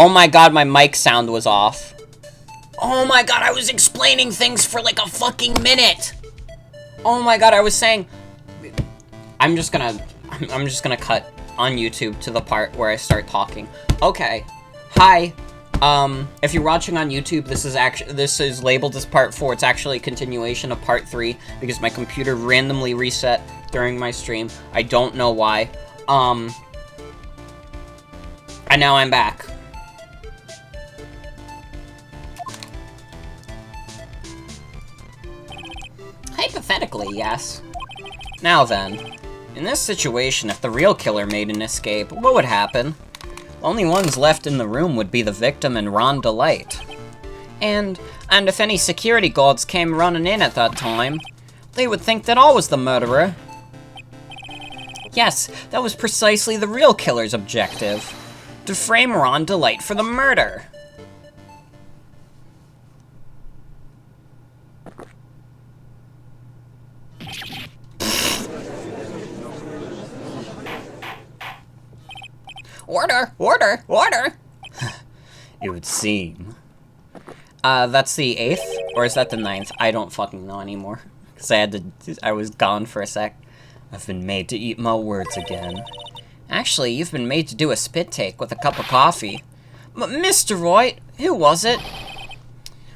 Oh my god, my mic sound was off. Oh my god, I was explaining things for like a fucking minute. Oh my god, I was saying... I'm just gonna cut on YouTube to the part where I start talking. Okay. Hi. If you're watching on YouTube, this is labeled as part 4. It's actually a continuation of part 3 because my computer randomly reset during my stream. I don't know why. And now I'm back. Hypothetically, yes. Now then, in this situation, if the real killer made an escape, what would happen? The only ones left in the room would be the victim and Ron Delight. And if any security guards came running in at that time, they would think that I was the murderer. Yes, that was precisely the real killer's objective. To frame Ron Delight for the murder. Order! Order! Order! It would seem. That's the 8th? Or is that the 9th? I don't fucking know anymore. Because I was gone for a sec. I've been made to eat my words again. Actually, you've been made to do a spit take with a cup of coffee. But Mr. Wright, who was it?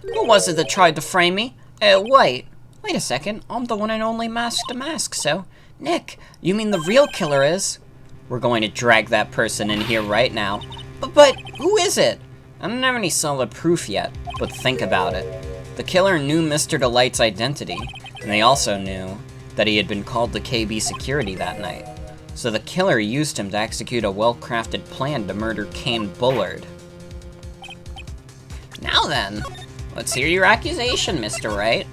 Who was it that tried to frame me? Wait a second. I'm the one and only Mask to Mask, so... Nick, you mean the real killer is... We're going to drag that person in here right now. But who is it? I don't have any solid proof yet, but think about it. The killer knew Mr. Delight's identity, and they also knew that he had been called to KB security that night. So the killer used him to execute a well-crafted plan to murder Kane Bullard. Now then, let's hear your accusation, Mr. Wright.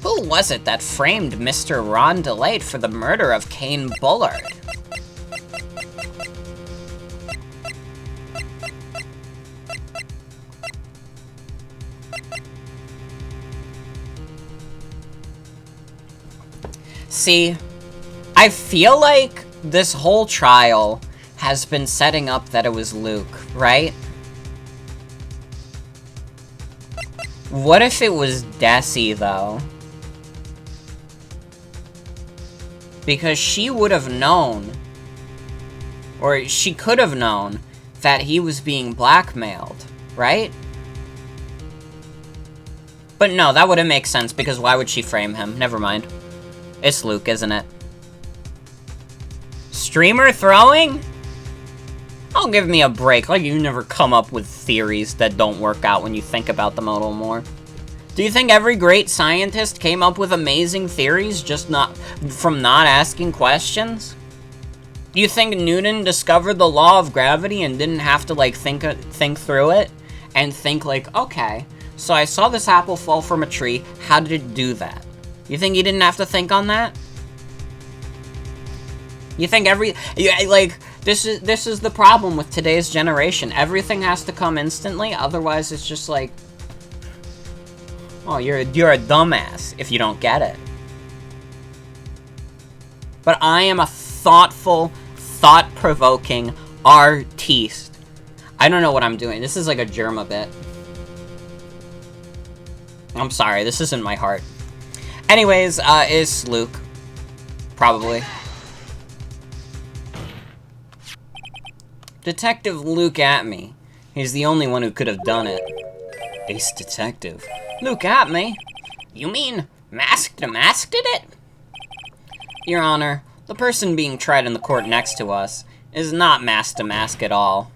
Who was it that framed Mr. Ron Delight for the murder of Kane Bullard? See, I feel like this whole trial has been setting up that it was Luke, right? What if it was Desi, though? Because she would have known, or she could have known, that he was being blackmailed, right? But no, that wouldn't make sense, because why would she frame him? Never mind. It's Luke, isn't it? Streamer throwing? Oh, give me a break. Like, you never come up with theories that don't work out when you think about them a little more. Do you think every great scientist came up with amazing theories just from not asking questions? Do you think Newton discovered the law of gravity and didn't have to, like, think through it? And think, like, okay, so I saw this apple fall from a tree, how did it do that? You think he didn't have to think on that? You think this is the problem with today's generation. Everything has to come instantly, otherwise it's just like, oh, you're a dumbass if you don't get it. But I am a thoughtful, thought-provoking artiste. I don't know what I'm doing. This is like a Germa bit. I'm sorry, this isn't my heart. Anyways, it's Luke. Probably. Detective Luke Atme. He's the only one who could have done it. Ace Detective. Luke Atme? You mean Mask to Mask did it? Your Honor, the person being tried in the court next to us is not Mask to Mask at all.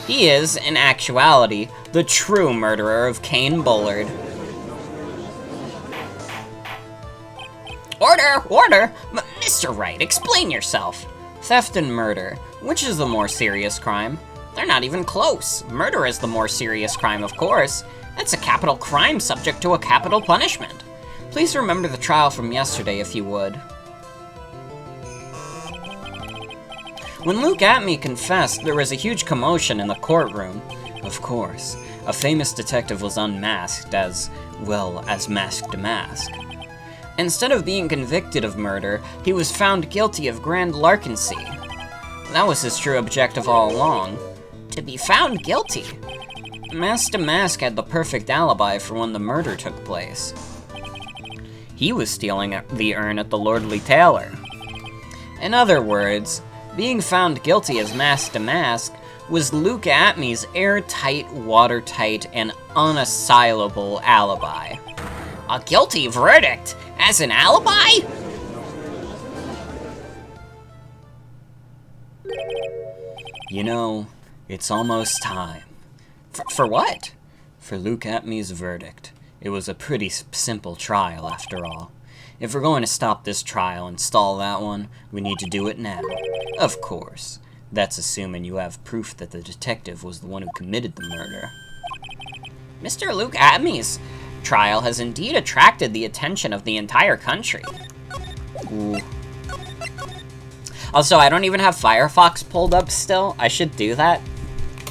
He is, in actuality, the true murderer of Kane Bullard. Order! Order! Mr. Wright, explain yourself. Theft and murder. Which is the more serious crime? They're not even close. Murder is the more serious crime, of course. That's a capital crime subject to a capital punishment. Please remember the trial from yesterday, if you would. When Luke Atme confessed, there was a huge commotion in the courtroom. Of course, a famous detective was unmasked as, well, as Mask to Mask. Instead of being convicted of murder, he was found guilty of grand larceny. That was his true objective all along. To be found guilty. Mask to Mask had the perfect alibi for when the murder took place. He was stealing the urn at the Lordly Tailor. In other words, being found guilty as Mask to Mask was Luke Atmey's airtight, watertight, and unassailable alibi. A guilty verdict as an alibi? You know, it's almost time. For what? For Luke Atmey's verdict. It was a pretty simple trial, after all. If we're going to stop this trial and stall that one, we need to do it now. Of course. That's assuming you have proof that the detective was the one who committed the murder. Mr. Luke Atmey's trial has indeed attracted the attention of the entire country. Ooh. Also, I don't even have Firefox pulled up still. I should do that,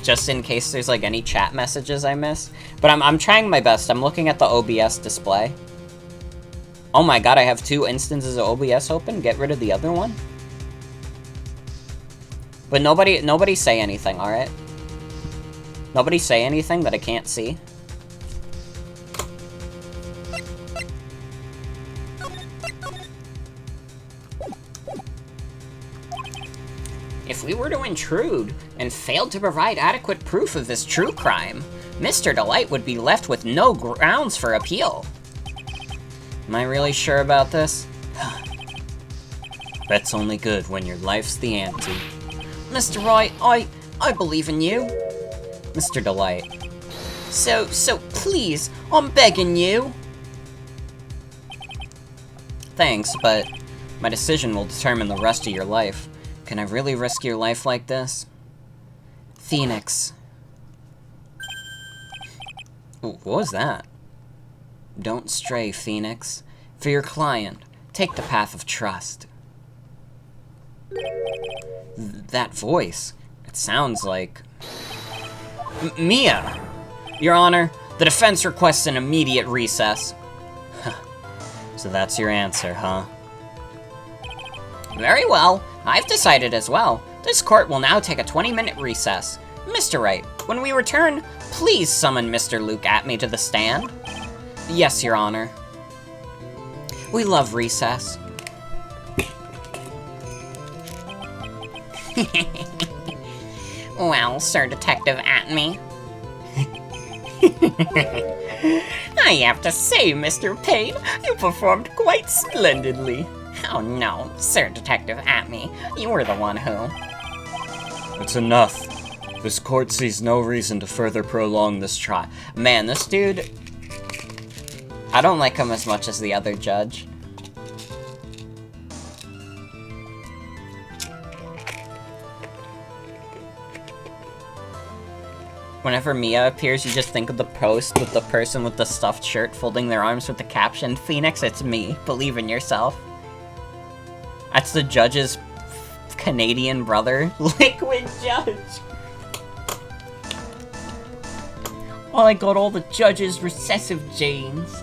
just in case there's, like, any chat messages I miss. But I'm trying my best. I'm looking at the OBS display. Oh my god, I have 2 instances of OBS open? Get rid of the other one? But nobody say anything, alright? Nobody say anything that I can't see? If we were to intrude and failed to provide adequate proof of this true crime, Mr. Delight would be left with no grounds for appeal. Am I really sure about this? That's only good when your life's the ante. Mr. Wright, I believe in you. Mr. Delight. So please, I'm begging you. Thanks, but my decision will determine the rest of your life. Can I really risk your life like this? Phoenix. Ooh, what was that? Don't stray, Phoenix. For your client, take the path of trust. That voice, it sounds like... Mia! Your Honor, the defense requests an immediate recess. So that's your answer, huh? Very well. I've decided as well. This court will now take a 20-minute recess. Mr. Wright, when we return, please summon Mr. Luke Atmey to the stand. Yes, Your Honor. We love recess. Well, Sir Detective Atmey. I have to say, Mr. Payne, you performed quite splendidly. Oh no, Sir Detective Atmey, you were the one who... It's enough. This court sees no reason to further prolong this trial. Man, this dude... I don't like him as much as the other judge. Whenever Mia appears, you just think of the post with the person with the stuffed shirt folding their arms with the caption, Phoenix, it's me. Believe in yourself. That's the judge's Canadian brother. Liquid Judge! Oh, I got all the judge's recessive genes.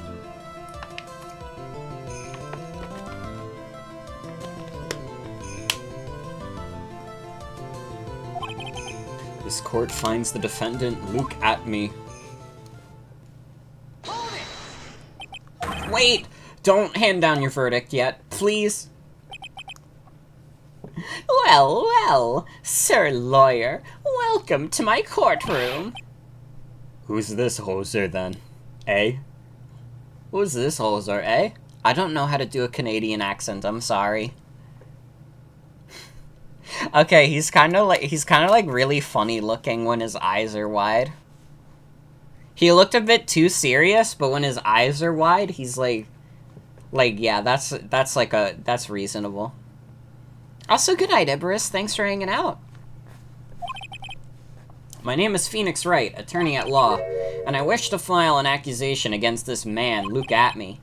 This court finds the defendant, Luke Atmey. Wait! Don't hand down your verdict yet, please. Well, well, Sir Lawyer, welcome to my courtroom. Who's this hoser, then? Eh? Who's this hoser, eh? I don't know how to do a Canadian accent, I'm sorry. Okay, he's kind of like really funny looking when his eyes are wide. He looked a bit too serious, but when his eyes are wide, he's like yeah, that's reasonable. Also, good night, Iberus. Thanks for hanging out. My name is Phoenix Wright, attorney at law, and I wish to file an accusation against this man, Luke Atmey.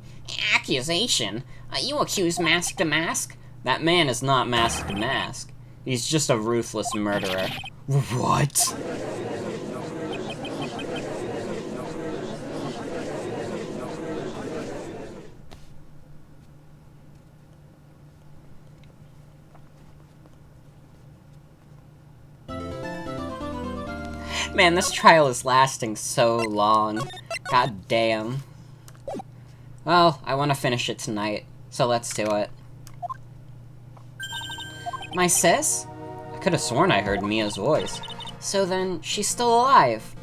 Accusation? You accuse Mask to Mask? That man is not Mask to Mask. He's just a ruthless murderer. What? Man, this trial is lasting so long. God damn. Well, I want to finish it tonight, so let's do it. My sis? I could have sworn I heard Mia's voice. So then, she's still alive.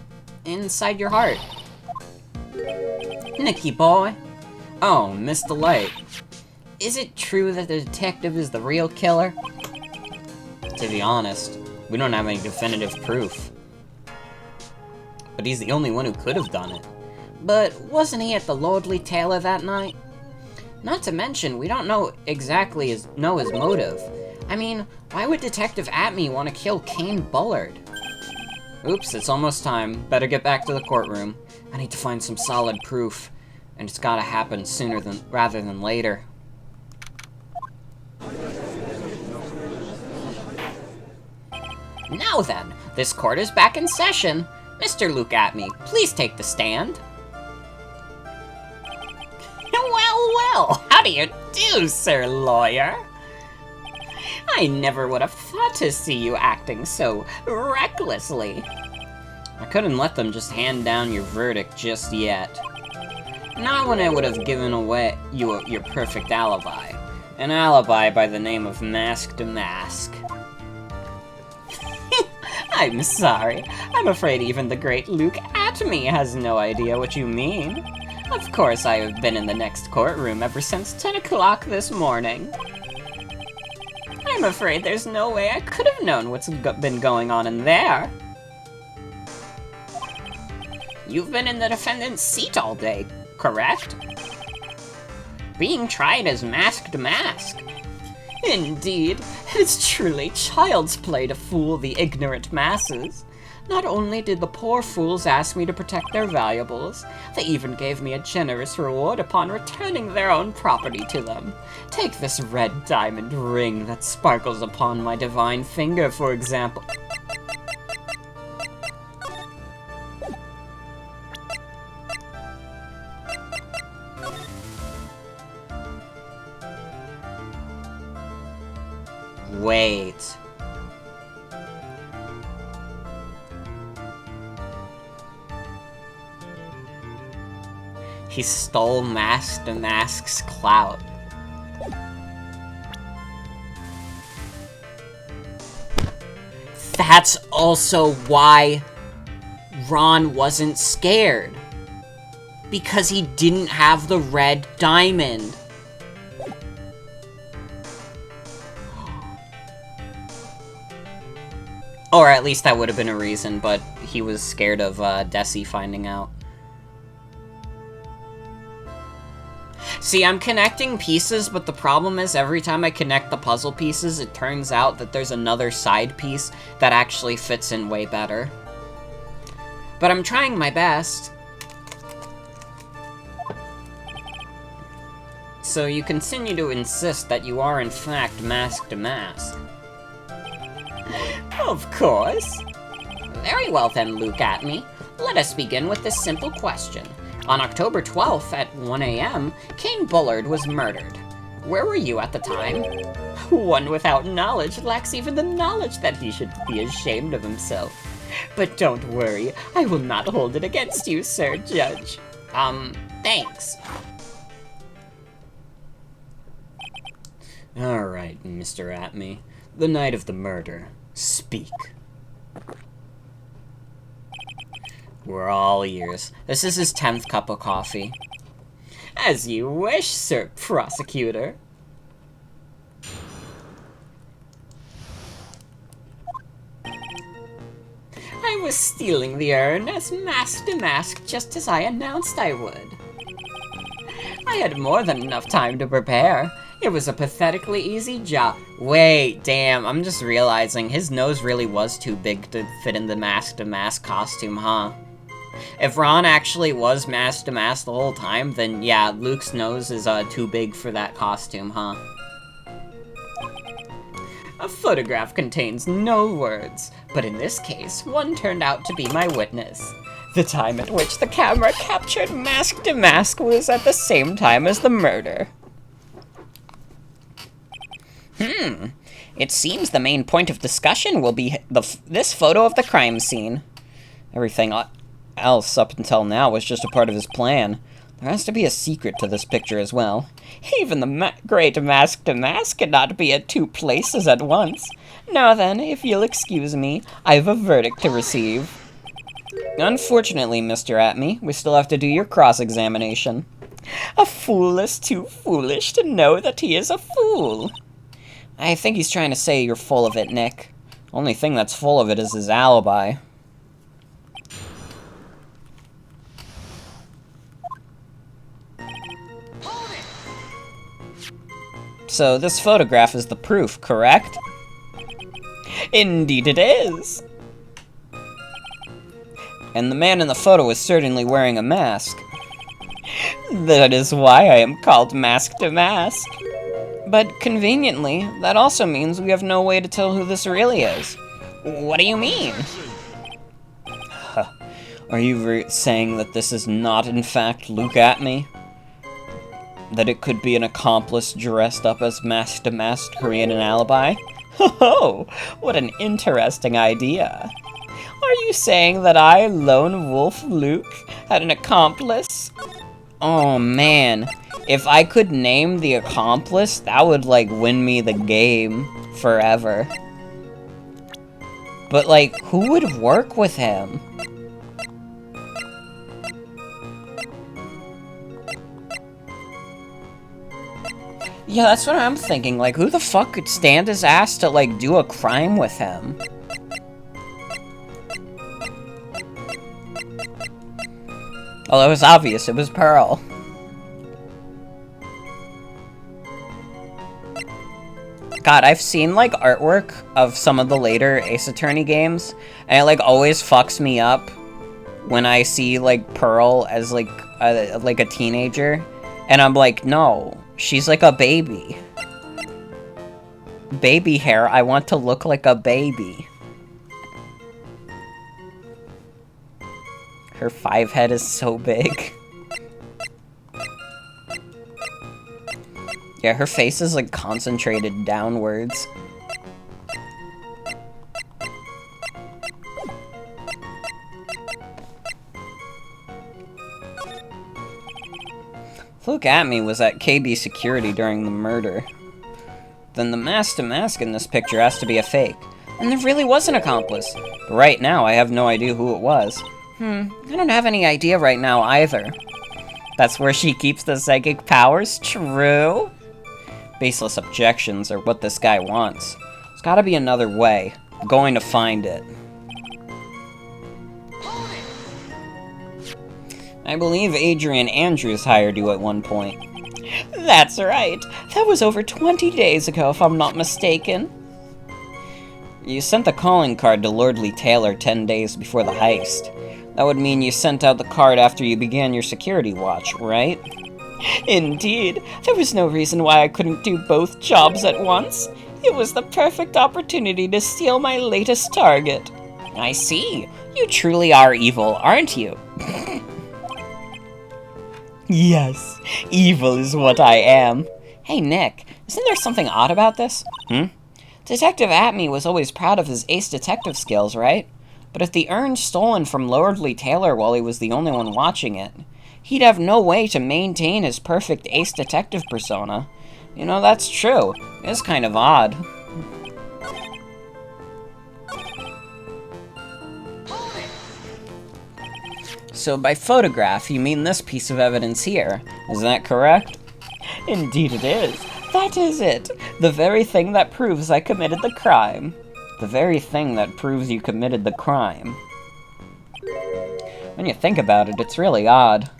Inside your heart. Nicky boy. Oh, Mr. Light. Is it true that the detective is the real killer? To be honest, we don't have any definitive proof. But he's the only one who could have done it. But wasn't he at the Lordly Tailor that night? Not to mention, we don't know exactly his motive. I mean, why would Detective Atme want to kill Kane Bullard? Oops, it's almost time. Better get back to the courtroom. I need to find some solid proof. And it's gotta happen sooner rather than later. Now then, this court is back in session. Mr. Luke Atme, please take the stand. Well, how do you do, Sir Lawyer? I never would have thought to see you acting so recklessly. I couldn't let them just hand down your verdict just yet. Not when I would have given away your perfect alibi. An alibi by the name of Mask to Mask. I'm sorry. I'm afraid even the great Luke Atme has no idea what you mean. Of course, I have been in the next courtroom ever since 10 o'clock this morning. I'm afraid there's no way I could have known what's been going on in there. You've been in the defendant's seat all day, correct? Being tried as Mask to Mask. Indeed, it's truly child's play to fool the ignorant masses. Not only did the poor fools ask me to protect their valuables, they even gave me a generous reward upon returning their own property to them. Take this red diamond ring that sparkles upon my divine finger, for example. Wait. He stole Mask to Mask's clout. That's also why Ron wasn't scared. Because he didn't have the red diamond. Or at least that would have been a reason, but he was scared of Desi finding out. See, I'm connecting pieces, but the problem is every time I connect the puzzle pieces, it turns out that there's another side piece that actually fits in way better. But I'm trying my best. So you continue to insist that you are in fact Mask to Mask. Of course. Very well then, Luke Atme. Let us begin with this simple question. On October 12th at 1 a.m., Kane Bullard was murdered. Where were you at the time? One without knowledge lacks even the knowledge that he should be ashamed of himself. But don't worry, I will not hold it against you, Sir Judge. Thanks. Alright, Mr. Atme. The night of the murder. Speak. We're all ears. This is his 10th cup of coffee. As you wish, Sir Prosecutor. I was stealing the urn as Mask to Mask just as I announced I would. I had more than enough time to prepare. It was a pathetically easy job. Wait, damn, I'm just realizing his nose really was too big to fit in the Mask to Mask costume, huh? If Ron actually was Mask to Mask the whole time, then yeah, Luke's nose is too big for that costume, huh? A photograph contains no words, but in this case, one turned out to be my witness. The time at which the camera captured Mask to Mask was at the same time as the murder. It seems the main point of discussion will be this photo of the crime scene. Everything else up until now was just a part of his plan. There has to be a secret to this picture as well. Even the great Mask to Mask cannot be at two places at once. Now then, if you'll excuse me, I have a verdict to receive. Unfortunately, Mr. Atme, we still have to do your cross-examination. A fool is too foolish to know that he is a fool. I think he's trying to say you're full of it, Nick. Only thing that's full of it is his alibi. So this photograph is the proof, correct? Indeed it is. And the man in the photo is certainly wearing a mask. That is why I am called Mask to Mask. But conveniently, that also means we have no way to tell who this really is. What do you mean? Are you saying that this is not in fact Luke Atme? That it could be an accomplice dressed up as Mask to Mask to create an alibi? Ho-ho! What an interesting idea. Are you saying that I, Lone Wolf Luke, had an accomplice? Oh man, if I could name the accomplice, that would like win me the game forever. But like, who would work with him? Yeah, that's what I'm thinking. Like, who the fuck could stand his ass to, like, do a crime with him? Well, it was obvious. It was Pearl. God, I've seen, like, artwork of some of the later Ace Attorney games, and it, like, always fucks me up when I see, like, Pearl as, like a teenager, and I'm like, no. She's like a baby. Baby hair, I want to look like a baby. Her 5 head is so big. Yeah, her face is like concentrated downwards. Luke Atme was at KB Security during the murder. Then the Mask to Mask in this picture has to be a fake. And there really was an accomplice. But right now, I have no idea who it was. I don't have any idea right now either. That's where she keeps the psychic powers? True? Baseless objections are what this guy wants. There's gotta be another way. I'm going to find it. I believe Adrian Andrews hired you at one point. That's right. That was over 20 days ago, if I'm not mistaken. You sent the calling card to Lordly Taylor 10 days before the heist. That would mean you sent out the card after you began your security watch, right? Indeed. There was no reason why I couldn't do both jobs at once. It was the perfect opportunity to steal my latest target. I see. You truly are evil, aren't you? Yes, evil is what I am. Hey, Nick, isn't there something odd about this? Detective Atme was always proud of his ace detective skills, right? But if the urn's stolen from Lordly Taylor while he was the only one watching it, he'd have no way to maintain his perfect ace detective persona. You know, that's true. It's kind of odd. So by photograph, you mean this piece of evidence here. Is that correct? Indeed it is. That is it. The very thing that proves I committed the crime. The very thing that proves you committed the crime. When you think about it, it's really odd.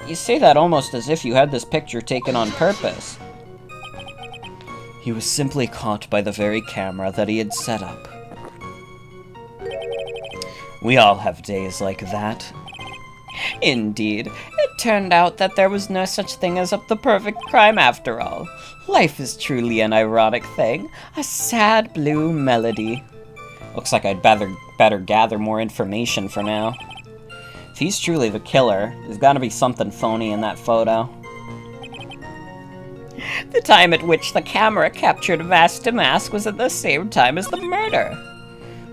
You say that almost as if you had this picture taken on purpose. He was simply caught by the very camera that he had set up. We all have days like that. Indeed. It turned out that there was no such thing as the perfect crime after all. Life is truly an ironic thing. A sad blue melody. Looks like I'd better gather more information for now. If he's truly the killer, there's gotta be something phony in that photo. The time at which the camera captured Mask to Mask was at the same time as the murder.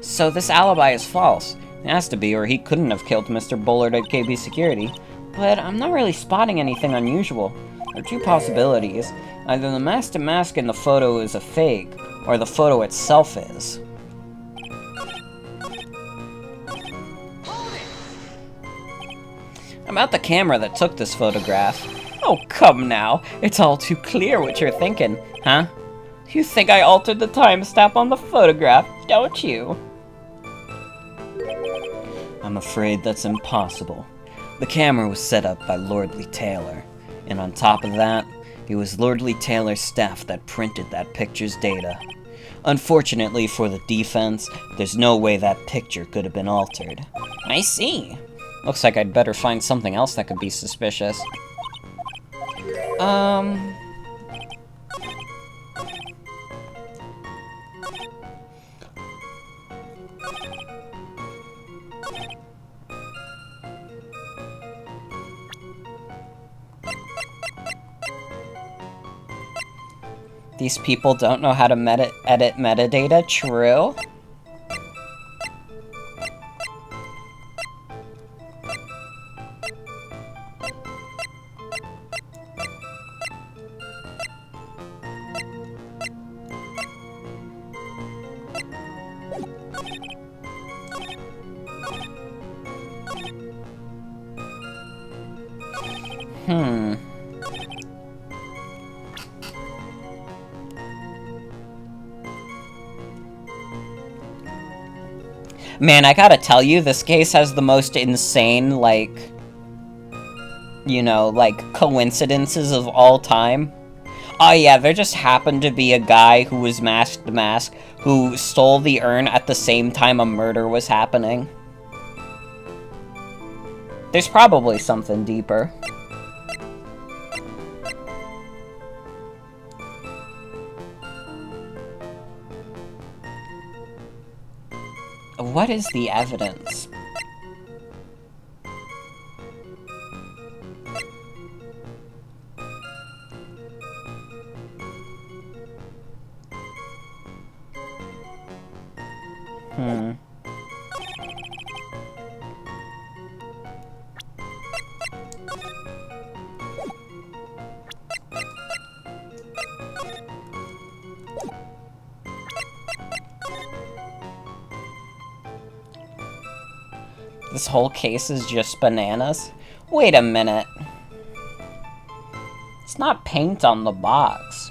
So this alibi is false. It has to be, or he couldn't have killed Mr. Bullard at KB Security. But I'm not really spotting anything unusual. There are two possibilities. Either the mask-to-mask in the photo is a fake, or the photo itself is. About the camera that took this photograph. Oh, come now. It's all too clear what you're thinking, huh? You think I altered the timestamp on the photograph, don't you? I'm afraid that's impossible. The camera was set up by Lordly Taylor, and on top of that, it was Lordly Taylor's staff that printed that picture's data. Unfortunately for the defense, there's no way that picture could have been altered. I see. Looks like I'd better find something else that could be suspicious. These people don't know how to edit metadata, true? Man, I gotta tell you, this case has the most insane, like, you know, like, coincidences of all time. Oh yeah, there just happened to be a guy who was masked to mask who stole the urn at the same time a murder was happening. There's probably something deeper. What is the evidence? This whole case is just bananas? Wait a minute. It's not paint on the box.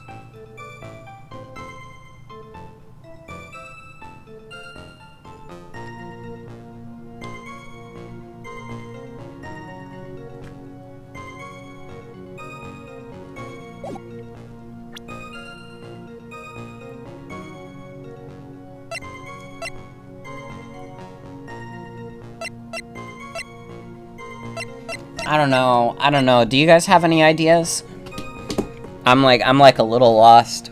I don't know. Do you guys have any ideas? I'm like a little lost.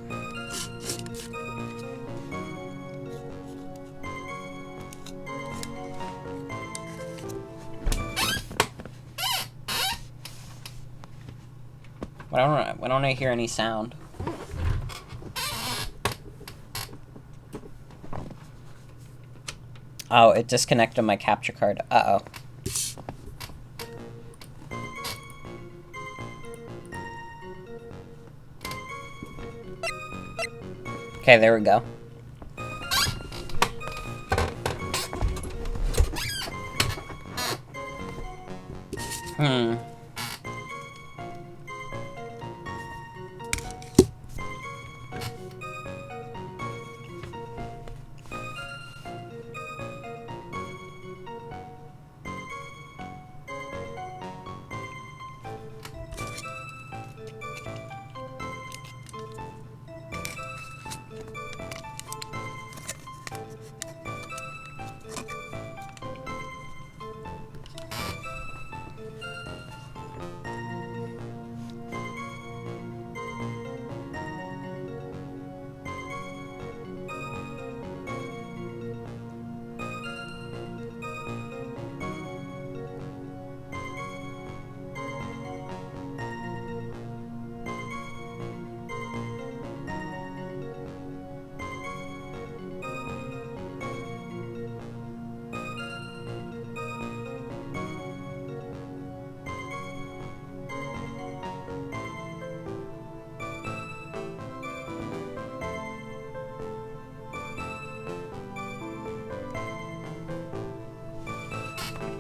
Why don't I hear any sound? Oh, it disconnected my capture card. Uh-oh. Okay, there we go.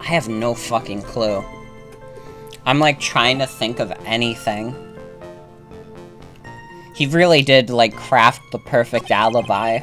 I have no fucking clue. I'm, like, trying to think of anything. He really did, like, craft the perfect alibi.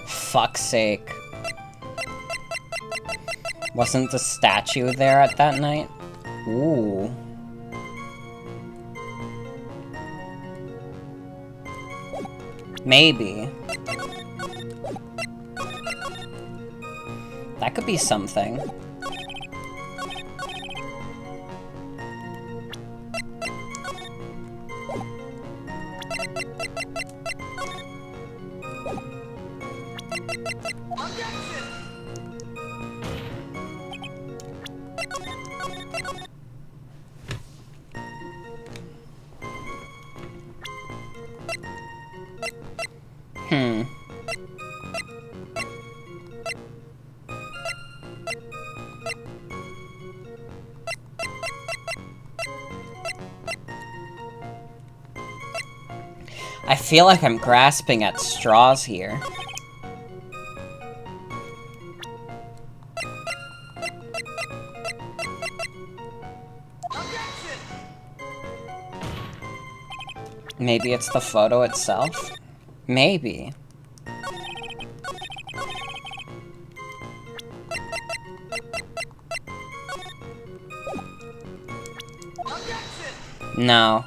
Fuck's sake. Wasn't the statue there at that night? Ooh. Maybe. That could be something. I feel like I'm grasping at straws here. Maybe it's the photo itself? Maybe. No.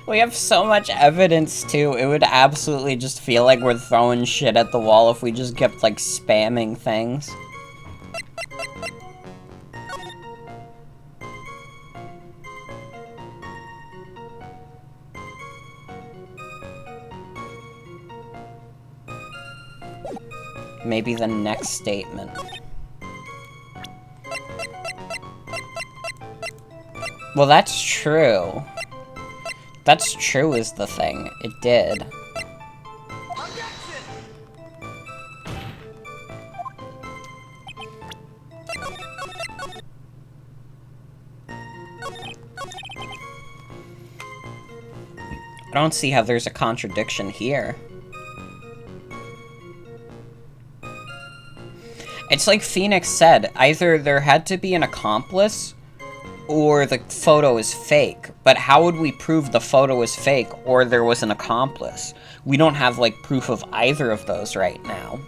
We have so much evidence, too. It would absolutely just feel like we're throwing shit at the wall if we just kept, like, spamming things. Maybe the next statement. Well, that's true. That's true is the thing. It did. I don't see how there's a contradiction here. It's like Phoenix said, either there had to be an accomplice, or the photo is fake. But how would we prove the photo is fake, or there was an accomplice? We don't have, like, proof of either of those right now.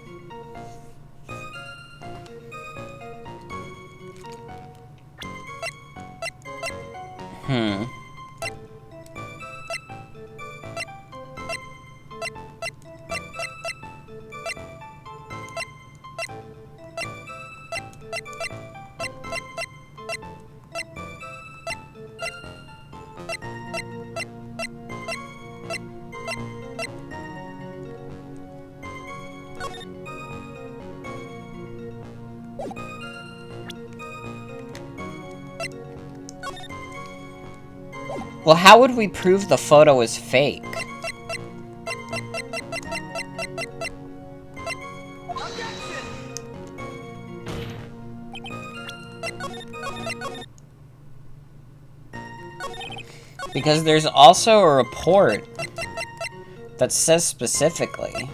Well, how would we prove the photo is fake? Because there's also a report that says specifically.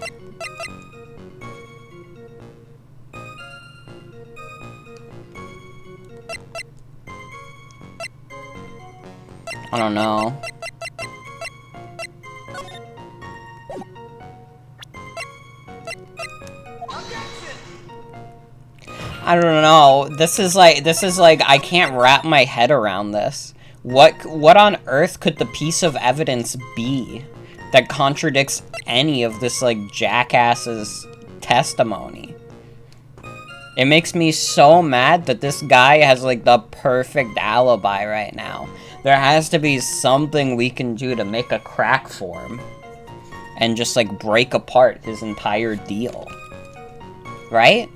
I don't know. I don't know. This is like I can't wrap my head around this. What on earth could the piece of evidence be that contradicts any of this, like, jackass's testimony? It makes me so mad that this guy has, like, the perfect alibi right now. There has to be something we can do to make a crack for him. And just, like, break apart his entire deal. Right?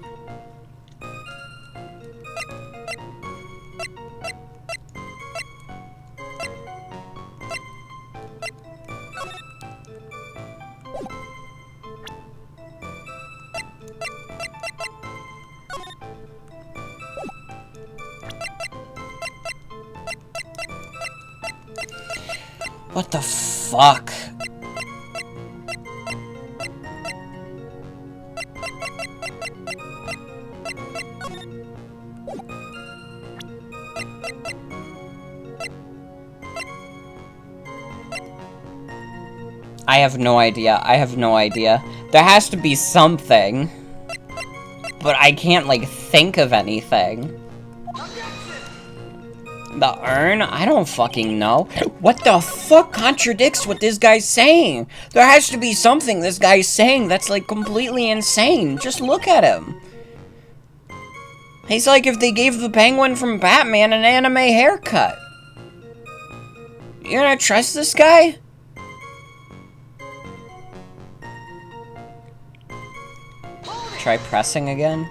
What the fuck? I have no idea. I have no idea. There has to be something. But I can't, like, think of anything. The urn? I don't fucking know. What the fuck contradicts what this guy's saying? There has to be something this guy's saying that's, like, completely insane. Just look at him. He's like if they gave the Penguin from Batman an anime haircut. You gonna trust this guy? Try pressing again.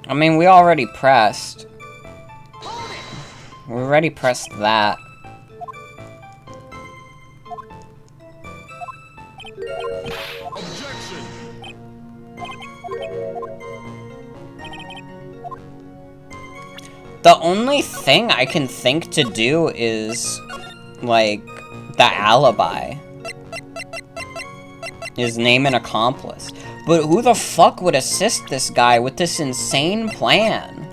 I mean, we already pressed. We already pressed that. Objection. The only thing I can think to do is, like, the alibi. Is name an accomplice. But who the fuck would assist this guy with this insane plan?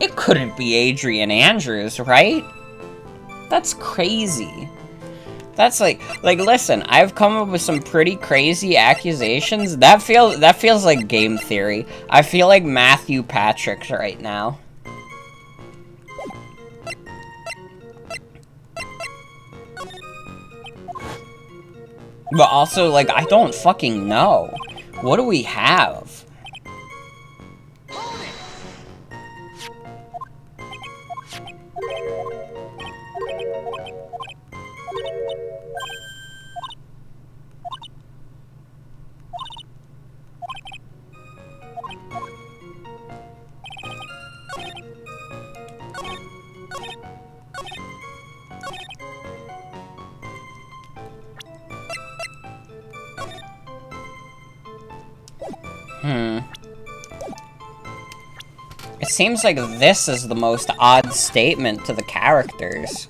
It couldn't be Adrian Andrews, right? That's crazy. That's like, listen, I've come up with some pretty crazy accusations. That feels like game theory. I feel like Matthew Patrick's right now. But also, like, I don't fucking know. What do we have? It seems like this is the most odd statement to the characters.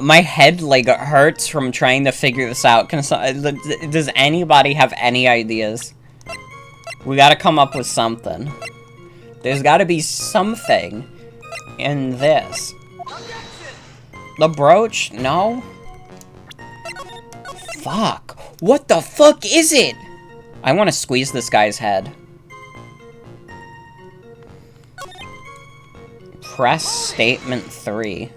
My head, like, hurts from trying to figure this out. Does anybody have any ideas? We gotta come up with something. There's gotta be something in this. The brooch? No? Fuck. What the fuck is it? I want to squeeze this guy's head. Press statement 3.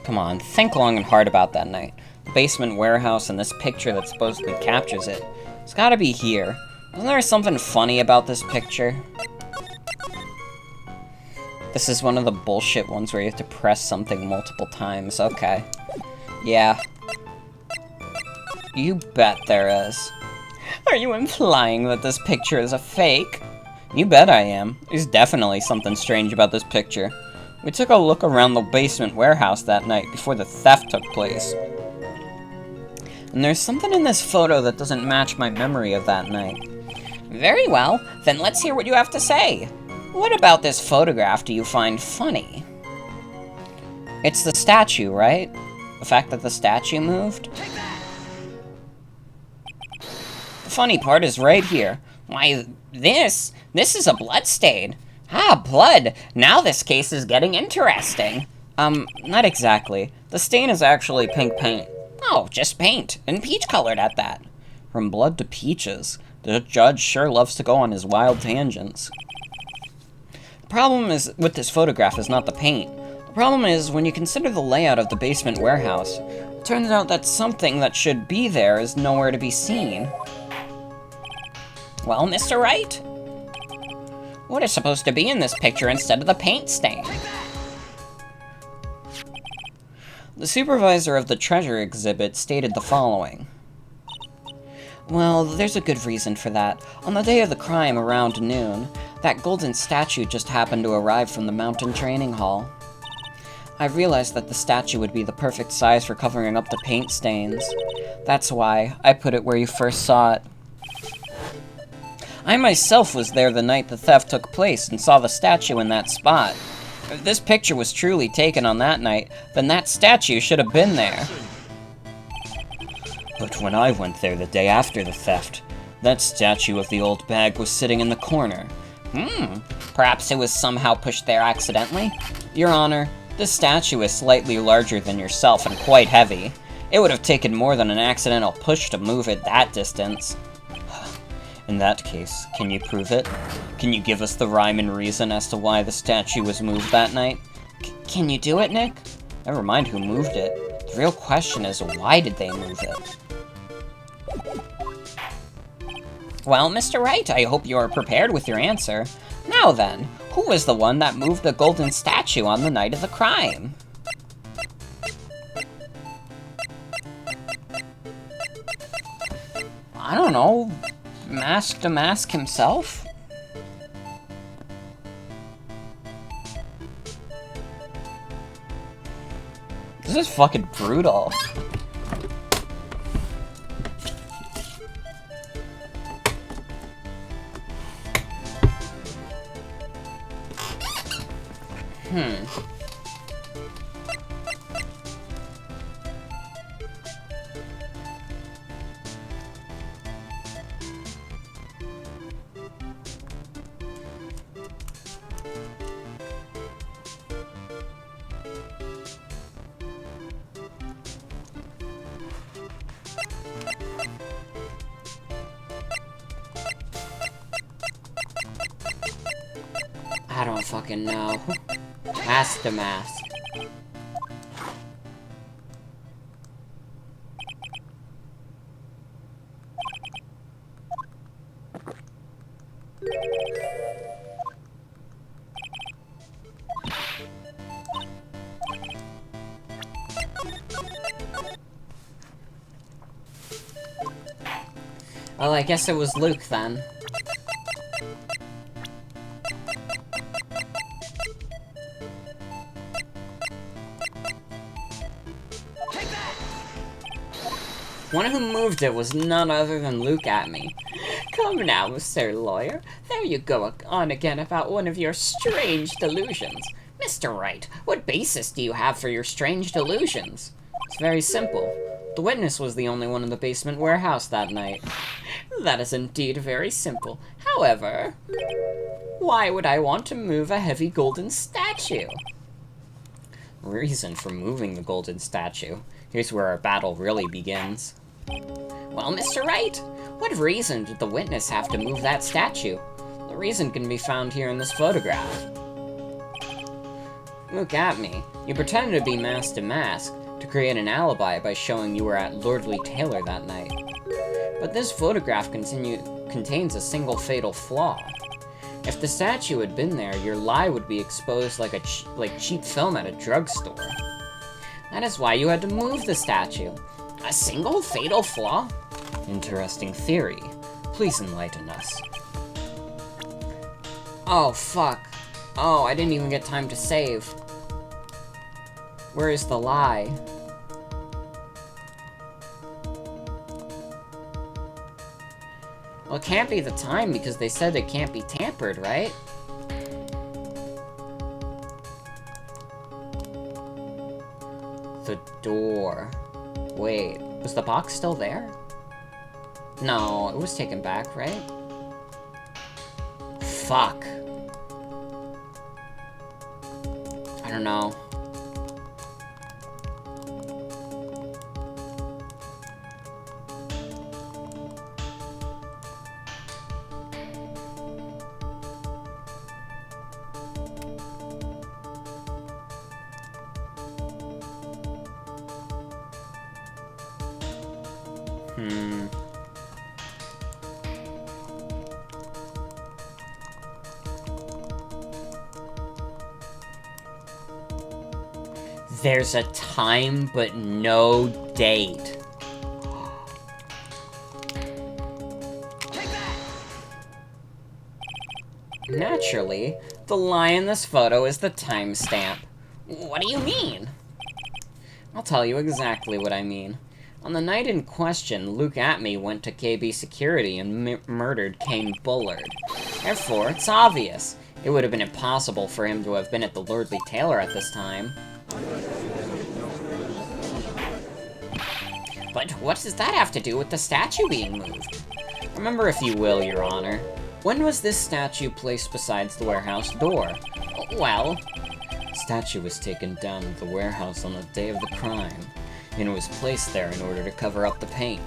Come on, think long and hard about that night. The basement warehouse and this picture that supposedly captures it. It's gotta be here. Isn't there something funny about this picture? This is one of the bullshit ones where you have to press something multiple times. Okay. Yeah. You bet there is. Are you implying that this picture is a fake? You bet I am. There's definitely something strange about this picture. We took a look around the basement warehouse that night before the theft took place. And there's something in this photo that doesn't match my memory of that night. Very well, then let's hear what you have to say. What about this photograph do you find funny? It's the statue, right? The fact that the statue moved? The funny part is right here. Why, this is a blood stain. Ah, blood! Now this case is getting interesting. Not exactly. The stain is actually pink paint. Oh, just paint, and peach-colored at that. From blood to peaches. The judge sure loves to go on his wild tangents. The problem is with this photograph is not the paint. The problem is, when you consider the layout of the basement warehouse, it turns out that something that should be there is nowhere to be seen. Well, Mr. Wright? What is supposed to be in this picture instead of the paint stain? The supervisor of the treasure exhibit stated the following. Well, there's a good reason for that. On the day of the crime, around noon, that golden statue just happened to arrive from the mountain training hall. I realized that the statue would be the perfect size for covering up the paint stains. That's why I put it where you first saw it. I myself was there the night the theft took place and saw the statue in that spot. If this picture was truly taken on that night, then that statue should have been there. But when I went there the day after the theft, that statue of the old bag was sitting in the corner. Perhaps it was somehow pushed there accidentally? Your Honor, this statue is slightly larger than yourself and quite heavy. It would have taken more than an accidental push to move it that distance. In that case, can you prove it? Can you give us the rhyme and reason as to why the statue was moved that night? Can you do it, Nick? Never mind who moved it. The real question is, why did they move it? Well, Mr. Wright, I hope you are prepared with your answer. Now then, who was the one that moved the golden statue on the night of the crime? I don't know. Mask to Mask himself? This is fucking brutal. I don't fucking know. Mask to Mask. Well, I guess it was Luke then. One who moved it was none other than Luke at me. Come now, Mr. Lawyer. There you go on again about one of your strange delusions. Mr. Wright, what basis do you have for your strange delusions? It's very simple. The witness was the only one in the basement warehouse that night. That is indeed very simple. However, why would I want to move a heavy golden statue? Reason for moving the golden statue. Here's where our battle really begins. Well, Mr. Wright, what reason did the witness have to move that statue? The reason can be found here in this photograph. Look at me. You pretended to be Mask to Mask to create an alibi by showing you were at Lordly Taylor that night. But this photograph contains a single fatal flaw. If the statue had been there, your lie would be exposed like cheap film at a drugstore. That is why you had to move the statue. A single fatal flaw? Interesting theory. Please enlighten us. Oh, fuck. Oh, I didn't even get time to save. Where is the lie? Well, it can't be the time because they said it can't be tampered, right? The door. Wait, was the box still there? No, it was taken back, right? Fuck. I don't know. There's a time, but no date. Naturally, the lie in this photo is the timestamp. What do you mean? I'll tell you exactly what I mean. On the night in question, Luke Atme went to KB Security and murdered Kane Bullard. Therefore, it's obvious. It would have been impossible for him to have been at the Lordly Taylor at this time. But what does that have to do with the statue being moved? Remember, if you will, Your Honor, when was this statue placed besides the warehouse door? Well, the statue was taken down at the warehouse on the day of the crime, and it was placed there in order to cover up the paint.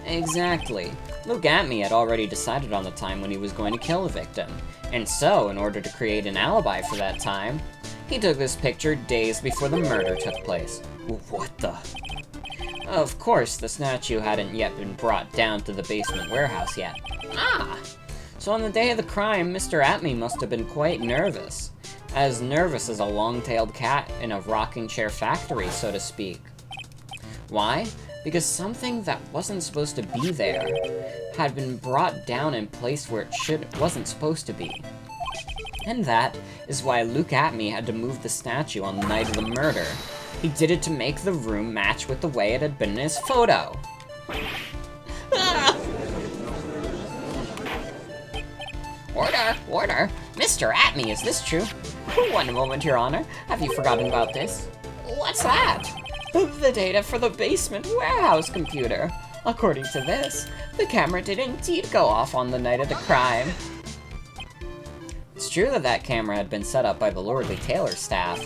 Exactly. Luke Atme had already decided on the time when he was going to kill the victim, and so, in order to create an alibi for that time, he took this picture days before the murder took place. What the? Of course, the statue hadn't yet been brought down to the basement warehouse yet. Ah! So on the day of the crime, Mr. Atme must have been quite nervous. As nervous as a long-tailed cat in a rocking chair factory, so to speak. Why? Because something that wasn't supposed to be there had been brought down and placed where it wasn't supposed to be. And that is why Luke Atme had to move the statue on the night of the murder. He did it to make the room match with the way it had been in his photo. Order! Order! Mr. Atme, is this true? One moment, Your Honor. Have you forgotten about this? What's that? The data for the basement warehouse computer. According to this, the camera did indeed go off on the night of the crime. It's true that that camera had been set up by the Lordly Taylor staff.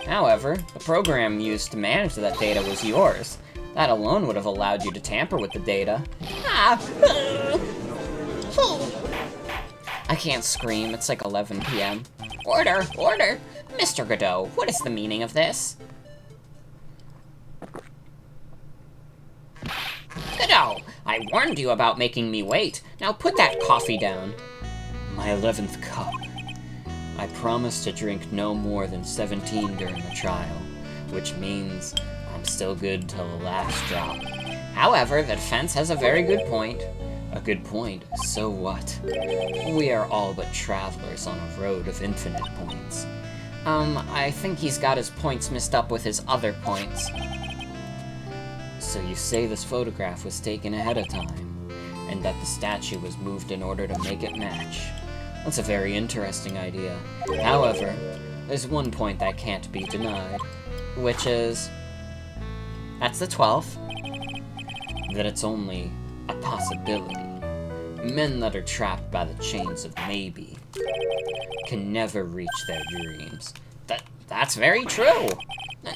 However, the program used to manage that data was yours. That alone would have allowed you to tamper with the data. I can't scream, it's like 11 p.m. Order! Order! Mr. Godot, what is the meaning of this? Godot, I warned you about making me wait. Now put that coffee down. My 11th cup. I promised to drink no more than 17 during the trial, which means I'm still good till the last drop. However, the defense has a very good point. A good point, so what? We are all but travelers on a road of infinite points. I think he's got his points mixed up with his other points. So you say this photograph was taken ahead of time, and that the statue was moved in order to make it match. That's a very interesting idea. However, there's one point that can't be denied, which is... that's the 12th. That it's only a possibility. Men that are trapped by the chains of maybe can never reach their dreams. That's very true!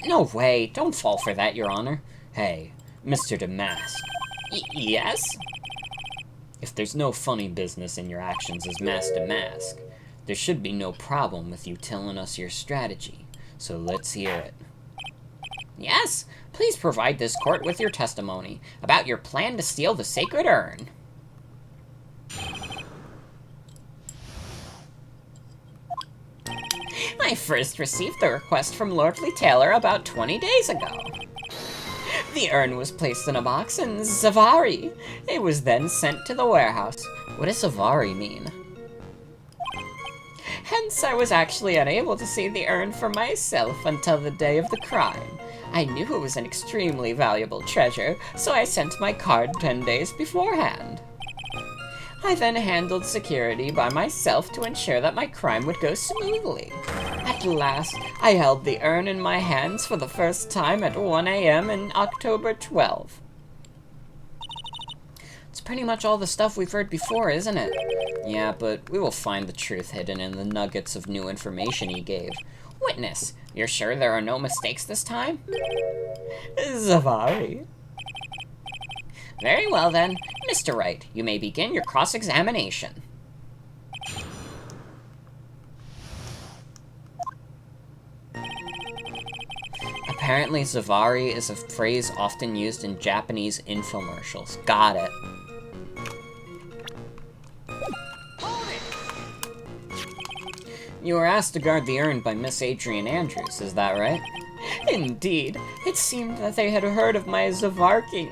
No way, don't fall for that, Your Honor. Hey, Mr. Damask. Yes? If there's no funny business in your actions as Master Mask, there should be no problem with you telling us your strategy, so let's hear it. Yes, please provide this court with your testimony about your plan to steal the sacred urn. I first received the request from Lordly Taylor about 20 days ago. The urn was placed in a box in Zavari. It was then sent to the warehouse. What does Zavari mean? Hence, I was actually unable to see the urn for myself until the day of the crime. I knew it was an extremely valuable treasure, so I sent my card 10 days beforehand. I then handled security by myself to ensure that my crime would go smoothly. At last, I held the urn in my hands for the first time at 1 a.m. in October 12. It's pretty much all the stuff we've heard before, isn't it? Yeah, but we will find the truth hidden in the nuggets of new information he gave. Witness, you're sure there are no mistakes this time? Zavari. Very well then. Mr. Wright, you may begin your cross-examination. Apparently, Zavari is a phrase often used in Japanese infomercials. Got it. You were asked to guard the urn by Miss Adrian Andrews, is that right? Indeed. It seemed that they had heard of my Zavarkling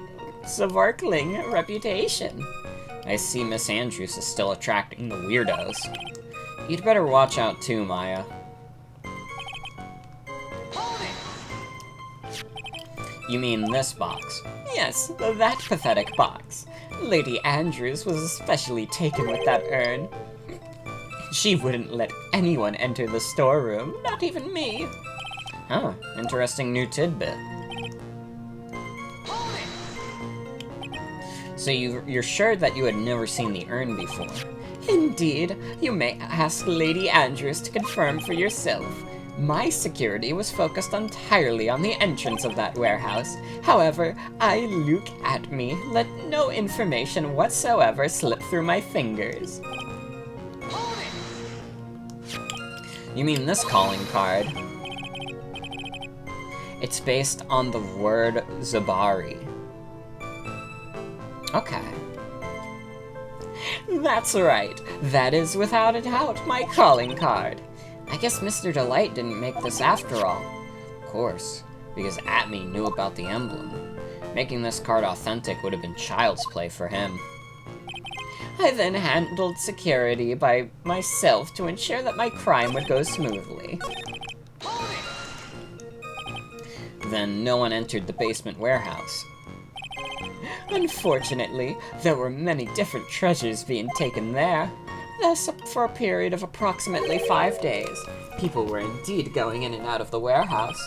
reputation. I see Miss Andrews is still attracting the weirdos. You'd better watch out too, Maya. You mean this box? Yes, that pathetic box. Lady Andrews was especially taken with that urn. She wouldn't let anyone enter the storeroom, not even me. Huh, interesting new tidbit. So you're sure that you had never seen the urn before? Indeed. You may ask Lady Andrews to confirm for yourself. My security was focused entirely on the entrance of that warehouse. However, look at me, let no information whatsoever slip through my fingers. You mean this calling card? It's based on the word Zabari. Okay. That's right. That is, without a doubt, my calling card. I guess Mr. Delight didn't make this after all. Of course, because Atme knew about the emblem. Making this card authentic would have been child's play for him. I then handled security by myself to ensure that my crime would go smoothly. Then no one entered the basement warehouse. Unfortunately, there were many different treasures being taken there. Thus, for a period of approximately 5 days, people were indeed going in and out of the warehouse.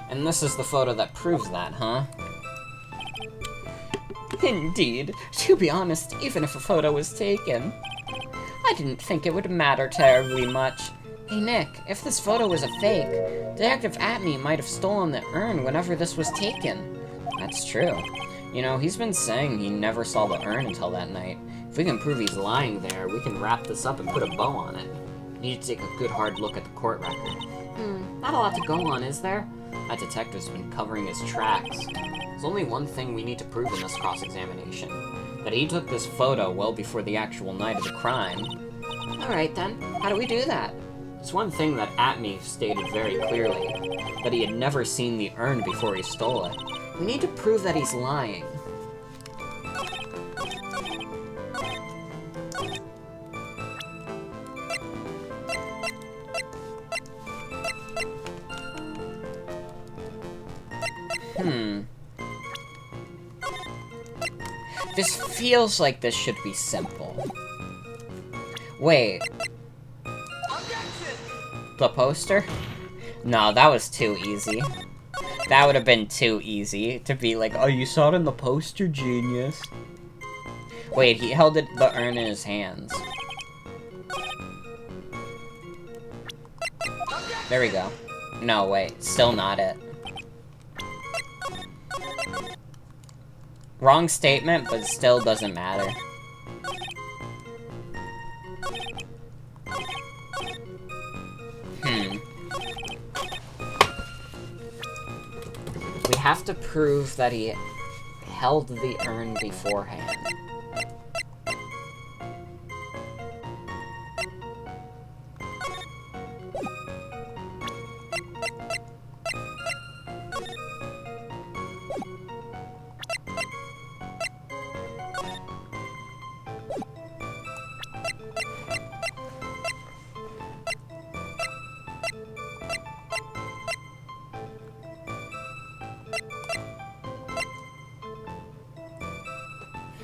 And this is the photo that proves that, huh? Indeed. To be honest, even if a photo was taken, I didn't think it would matter terribly much. Hey Nick, if this photo was a fake, Detective Atme might have stolen the urn whenever this was taken. That's true. You know, he's been saying he never saw the urn until that night. If we can prove he's lying there, we can wrap this up and put a bow on it. Need to take a good hard look at the court record. Not a lot to go on, is there? That detective's been covering his tracks. There's only one thing we need to prove in this cross-examination. That he took this photo well before the actual night of the crime. Alright then, how do we do that? It's one thing that Atme stated very clearly, that he had never seen the urn before he stole it. We need to prove that he's lying. This feels like this should be simple. Wait. The poster? No, that was too easy. That would have been too easy to be like, oh, you saw it in the poster, genius. Wait, he held the urn in his hands. There we go. No, wait, still not it. Wrong statement, but still doesn't matter. We have to prove that he held the urn beforehand.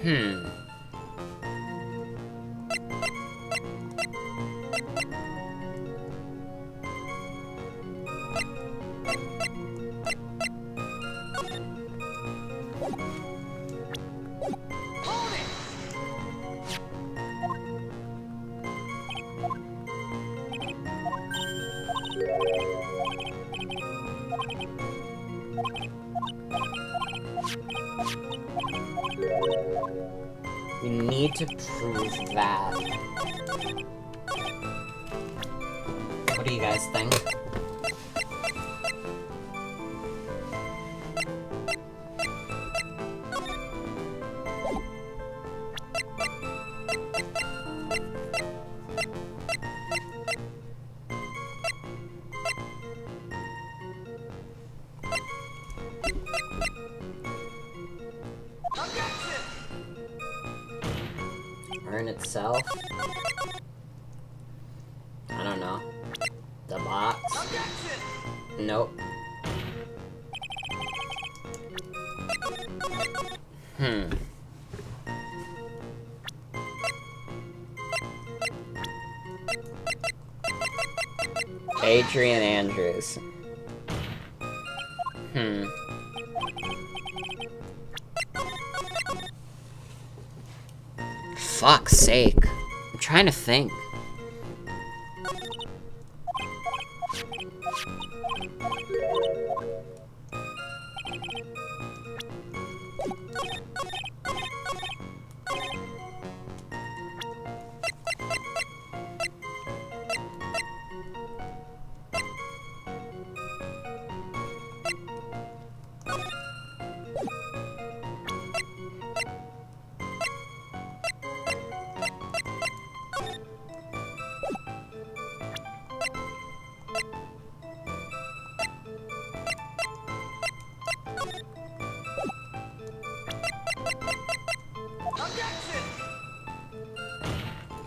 We need to prove that. What do you guys think? Urn itself? I don't know. The box? Nope. Adrian Andrews. Fuck's sake. I'm trying to think.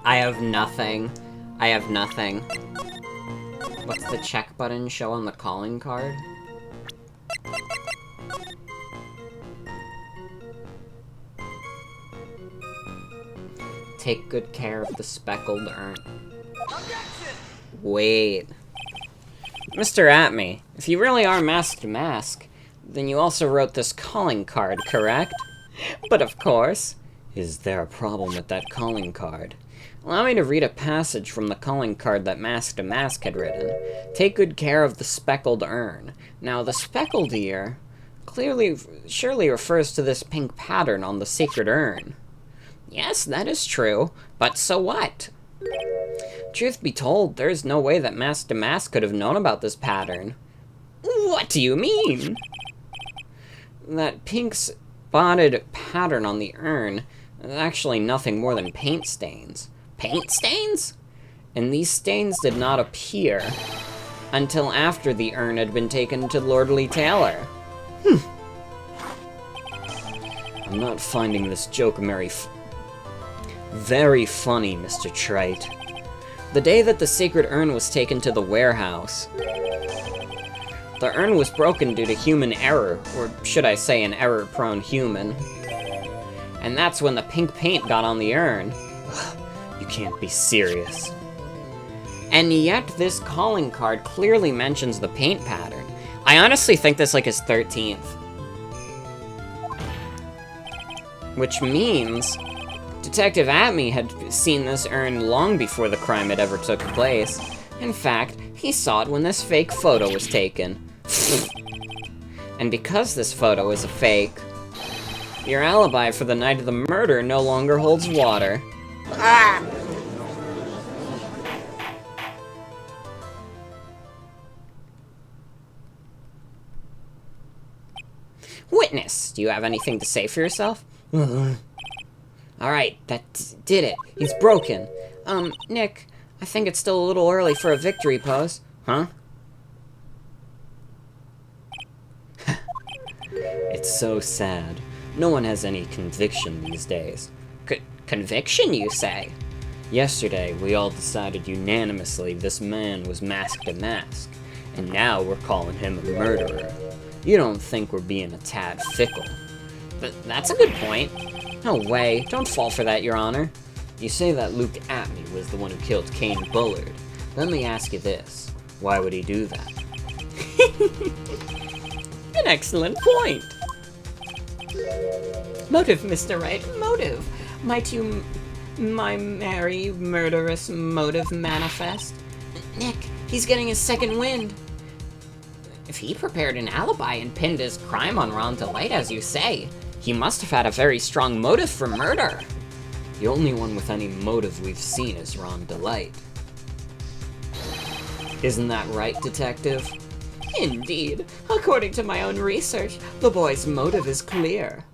I have nothing. I have nothing. What's the check button show on the calling card? Take good care of the speckled urn. Wait. Mr. Atme, if you really are Mask to Mask, then you also wrote this calling card, correct? But of course. Is there a problem with that calling card? Allow me to read a passage from the calling card that Mask to Mask had written. Take good care of the speckled urn. Now, the speckled here surely refers to this pink pattern on the sacred urn. Yes, that is true, but so what? Truth be told, there is no way that Mask to Mask could have known about this pattern. What do you mean? That pink spotted pattern on the urn is actually nothing more than paint stains. Paint stains? And these stains did not appear until after the urn had been taken to Lordly Taylor. I'm not finding this joke very funny, Mr. Trite. The day that the sacred urn was taken to the warehouse, the urn was broken due to human error, or should I say an error-prone human. And that's when the pink paint got on the urn. You can't be serious. And yet this calling card clearly mentions the paint pattern. I honestly think this like his 13th. Which means Detective Atme had seen this urn long before the crime had ever took place. In fact, he saw it when this fake photo was taken. And because this photo is a fake, your alibi for the night of the murder no longer holds water. Ah! Witness, do you have anything to say for yourself? Alright, that did it. He's broken. Nick, I think it's still a little early for a victory pose. Huh? It's so sad. No one has any conviction these days. Conviction, you say? Yesterday, we all decided unanimously this man was Mask to Mask, and now we're calling him a murderer. You don't think we're being a tad fickle. But that's a good point. No way. Don't fall for that, Your Honor. You say that Luke Atney was the one who killed Kane Bullard. Let me ask you this. Why would he do that? An excellent point. Motive, Mr. Wright, motive. Might you, my merry, murderous motive manifest? Nick, he's getting his second wind. If he prepared an alibi and pinned his crime on Ron DeLite, as you say, he must have had a very strong motive for murder. The only one with any motive we've seen is Ron DeLite. Isn't that right, Detective? Indeed. According to my own research, the boy's motive is clear.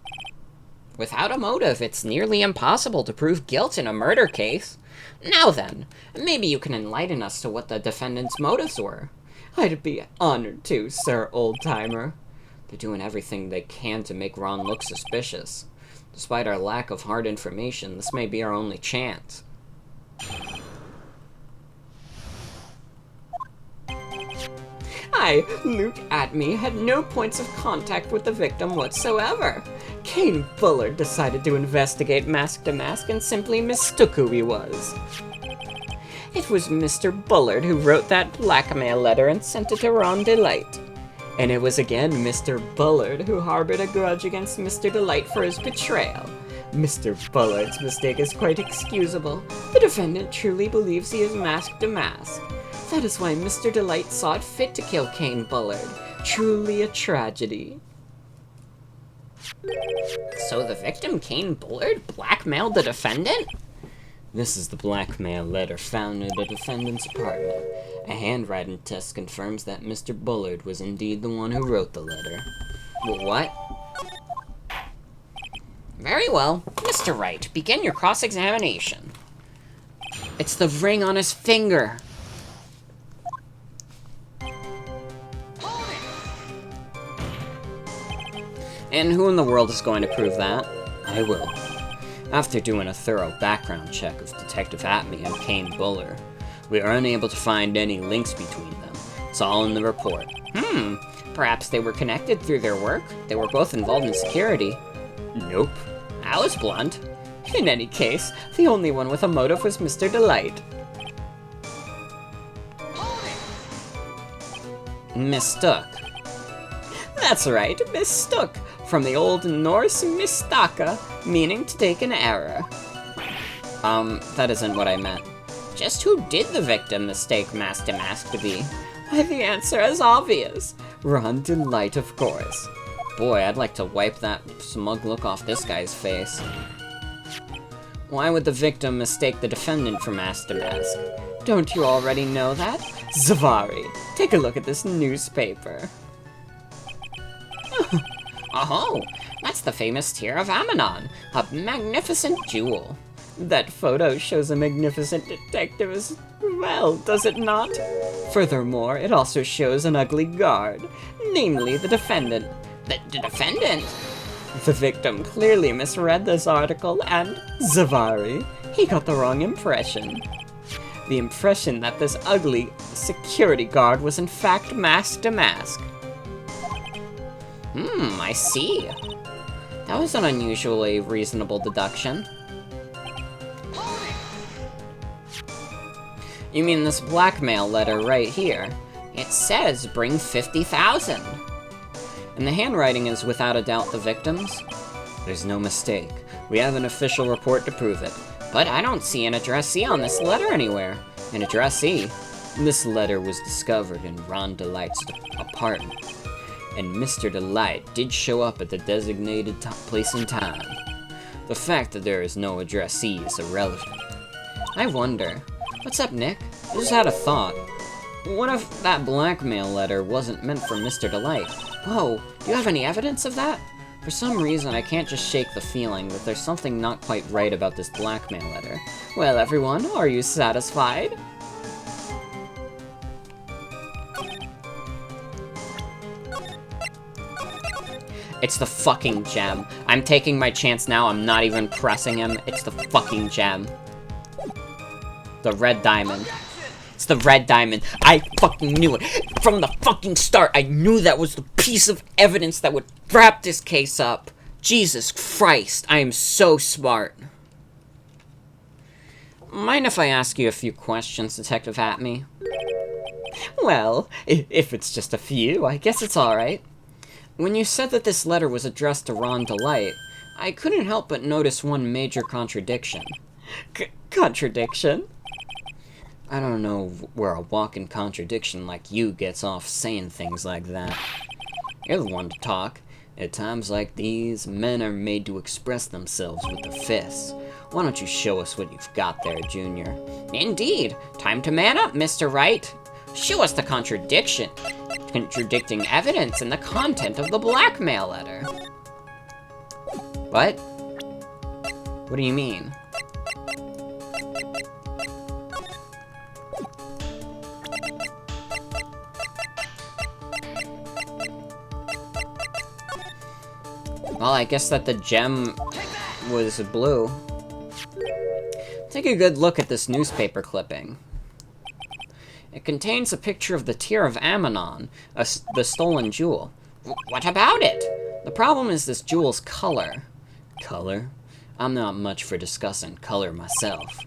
Without a motive, it's nearly impossible to prove guilt in a murder case. Now then, maybe you can enlighten us to what the defendant's motives were. I'd be honored to, Sir Old-Timer. They're doing everything they can to make Ron look suspicious. Despite our lack of hard information, this may be our only chance. Luke Atney had no points of contact with the victim whatsoever. Kane Bullard decided to investigate Mask to Mask and simply mistook who he was. It was Mr. Bullard who wrote that blackmail letter and sent it to Ron DeLite. And it was again Mr. Bullard who harbored a grudge against Mr. DeLite for his betrayal. Mr. Bullard's mistake is quite excusable. The defendant truly believes he is Mask to Mask. That is why Mr. DeLite saw it fit to kill Kane Bullard. Truly a tragedy. So the victim, Kane Bullard, blackmailed the defendant? This is the blackmail letter found in the defendant's apartment. A handwriting test confirms that Mr. Bullard was indeed the one who wrote the letter. What? Very well. Mr. Wright, begin your cross-examination. It's the ring on his finger. And who in the world is going to prove that? I will. After doing a thorough background check of Detective Atney and Kane Bullard, we are unable to find any links between them. It's all in the report. Perhaps they were connected through their work? They were both involved in security. Nope. I was blunt. In any case, the only one with a motive was Mr. DeLite. Mistook. That's right, mistook. From the Old Norse mistaka, meaning to take an error. That isn't what I meant. Just who did the victim mistake Mask to Mask to be? Why, the answer is obvious. Ron DeLite, of course. Boy, I'd like to wipe that smug look off this guy's face. Why would the victim mistake the defendant for Mask to Mask? Don't you already know that? Zavari, take a look at this newspaper. Oh, that's the famous Tear of Ammonon, a magnificent jewel. That photo shows a magnificent detective as well, does it not? Furthermore, it also shows an ugly guard, namely the defendant. The defendant? The victim clearly misread this article, and Zavari, he got the wrong impression. The impression that this ugly security guard was in fact Mask to Mask. I see. That was an unusually reasonable deduction. You mean this blackmail letter right here? It says bring 50,000. And the handwriting is without a doubt the victim's? There's no mistake. We have an official report to prove it. But I don't see an addressee on this letter anywhere. An addressee? This letter was discovered in Ron DeLite's apartment. And Mr. DeLite did show up at the designated place and time. The fact that there is no addressee is irrelevant. I wonder, what's up, Nick? I just had a thought. What if that blackmail letter wasn't meant for Mr. DeLite? Whoa, do you have any evidence of that? For some reason, I can't just shake the feeling that there's something not quite right about this blackmail letter. Well, everyone, are you satisfied? It's the fucking gem. I'm taking my chance now. I'm not even pressing him. It's the fucking gem. The red diamond. It's the red diamond. I fucking knew it. From the fucking start, I knew that was the piece of evidence that would wrap this case up. Jesus Christ, I am so smart. Mind if I ask you a few questions, Detective Atme? Well, if it's just a few, I guess it's alright. When you said that this letter was addressed to Ron Delight, I couldn't help but notice one major contradiction. Contradiction? I don't know where a walking contradiction like you gets off saying things like that. You're the one to talk. At times like these, men are made to express themselves with the fists. Why don't you show us what you've got there, Junior? Indeed. Time to man up, Mr. Wright. Show us the contradiction. Contradicting evidence in the content of the blackmail letter. What? What do you mean? Well, I guess that the gem was blue. Take a good look at this newspaper clipping. It contains a picture of the Tear of Ammonon, the stolen jewel. What about it? The problem is this jewel's color. Color? I'm not much for discussing color myself.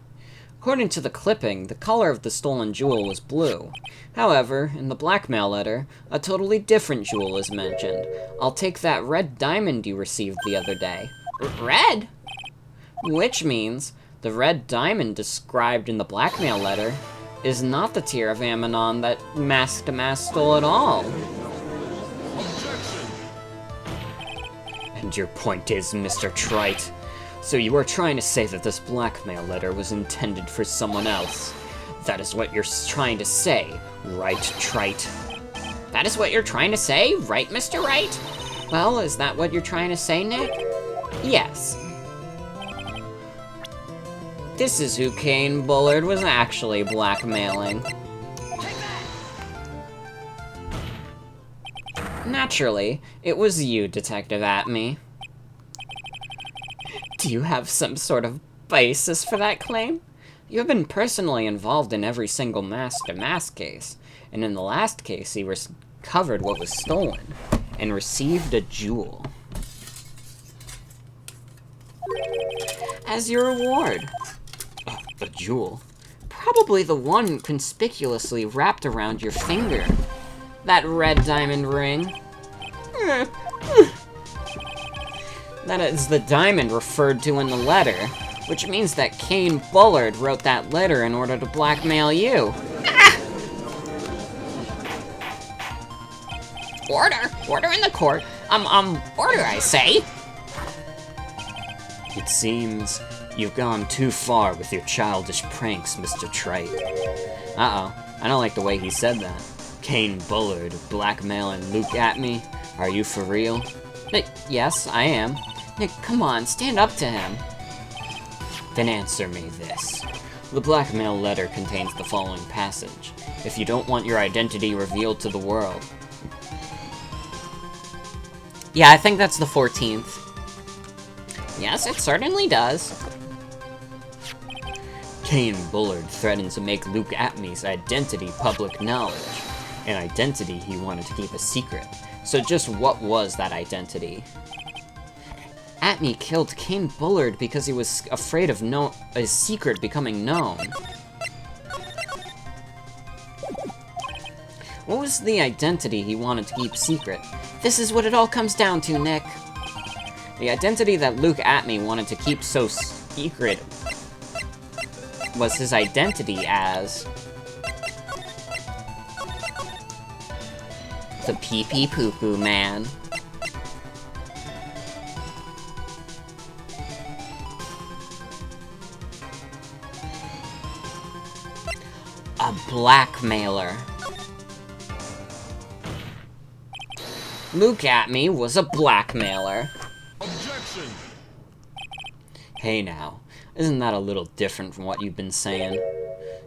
According to the clipping, the color of the stolen jewel was blue. However, in the blackmail letter, a totally different jewel is mentioned. I'll take that red diamond you received the other day. Red? Which means the red diamond described in the blackmail letter is not the Tear of Ammonon that Masked Mask stole at all. Objection. And your point is, Mr. Trite, so you are trying to say that this blackmail letter was intended for someone else. That is what you're trying to say, right, Trite? That is what you're trying to say, right, Mr. Wright? Well, is that what you're trying to say, Nick? Yes. This is who Kane Bullard was actually blackmailing. Naturally, it was you, Detective Atme. Do you have some sort of basis for that claim? You have been personally involved in every single mask-to-mask case, and in the last case, he recovered what was stolen, and received a jewel. As your reward. A jewel? Probably the one conspicuously wrapped around your finger. That red diamond ring. That is the diamond referred to in the letter, which means that Kane Bullard wrote that letter in order to blackmail you. Order! Order in the court! Order, I say! It seems you've gone too far with your childish pranks, Mr. Trite. Uh-oh, I don't like the way he said that. Kane Bullard blackmailing Luke Atme? Are you for real? Nick, yes, I am. Nick, come on, stand up to him. Then answer me this. The blackmail letter contains the following passage. If you don't want your identity revealed to the world. Yeah, I think that's the 14th. Yes, it certainly does. Kane Bullard threatened to make Luke Atme's identity public knowledge. An identity he wanted to keep a secret. So just what was that identity? Atme killed Kane Bullard because he was afraid of his secret becoming known. What was the identity he wanted to keep secret? This is what it all comes down to, Nick. The identity that Luke Atme wanted to keep so secret was his identity as the Pee-Pee Poo-Poo Man. A blackmailer. Luke Atme was a blackmailer. Objection! Hey now, isn't that a little different from what you've been saying?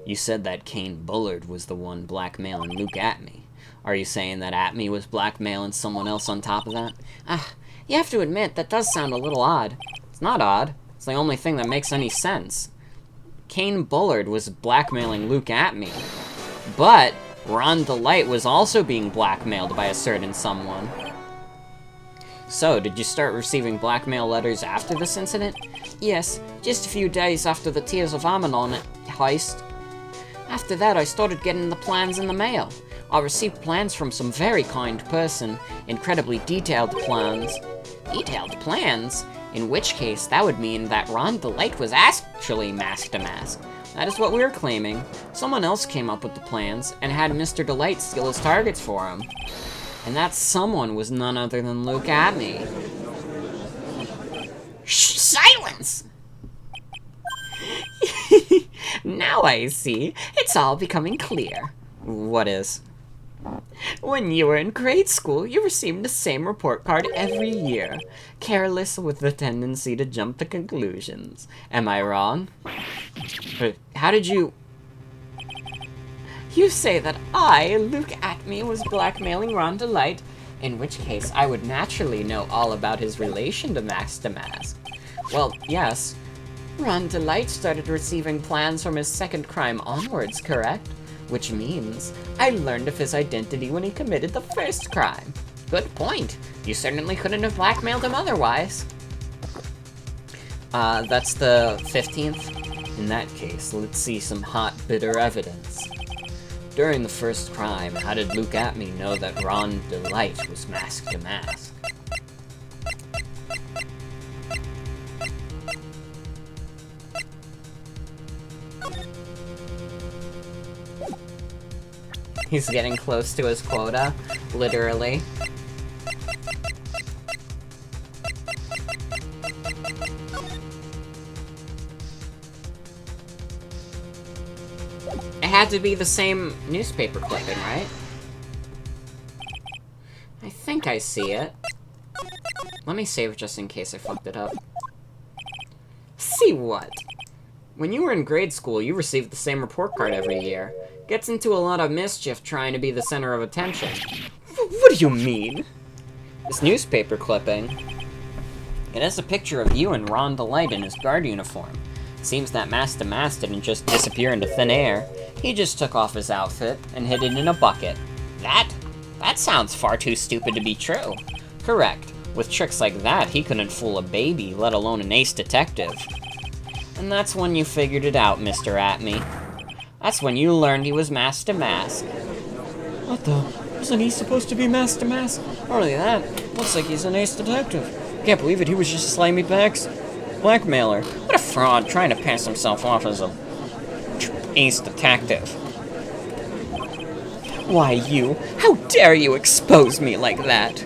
You said that Kane Bullard was the one blackmailing Luke Atme. Are you saying that Atme was blackmailing someone else on top of that? You have to admit, that does sound a little odd. It's not odd. It's the only thing that makes any sense. Kane Bullard was blackmailing Luke Atme. But Ron Delight was also being blackmailed by a certain someone. So, did you start receiving blackmail letters after this incident? Yes, just a few days after the Tears of Ammon heist. After that, I started getting the plans in the mail. I received plans from some very kind person, incredibly detailed plans. Detailed plans? In which case, that would mean that Ron DeLite was actually Mask to Mask. That is what we were claiming. Someone else came up with the plans, and had Mr. DeLite steal his targets for him. And that someone was none other than Luke Atney. Shh, silence! Now I see. It's all becoming clear. What is? When you were in grade school, you received the same report card every year. Careless with the tendency to jump to conclusions. Am I wrong? How did you... You say that I, Luke Atney, was blackmailing Ron DeLite, in which case I would naturally know all about his relation to Mask to Mask. Well, yes. Ron DeLite started receiving plans from his second crime onwards, correct? Which means I learned of his identity when he committed the first crime. Good point. You certainly couldn't have blackmailed him otherwise. That's the 15th? In that case, let's see some hot, bitter evidence. During the first crime, how did Luke Atney know that Ron DeLite was Mask to Mask? He's getting close to his quota, literally. It had to be the same newspaper clipping, right? I think I see it. Let me save just in case I fucked it up. See what? When you were in grade school, you received the same report card every year. Gets into a lot of mischief trying to be the center of attention. What do you mean? This newspaper clipping. It has a picture of you and Ron DeLite in his guard uniform. It seems that Mask to Mask didn't just disappear into thin air. He just took off his outfit and hid it in a bucket. That sounds far too stupid to be true. Correct. With tricks like that, he couldn't fool a baby, let alone an ace detective. And that's when you figured it out, Mr. Atney. That's when you learned he was Mask to Mask. What the? Isn't he supposed to be Mask to Mask? Not only that, looks like he's an ace detective. Can't believe it, he was just a slimy blackmailer. What a fraud, trying to pass himself off as a ace detective. Why, you? How dare you expose me like that?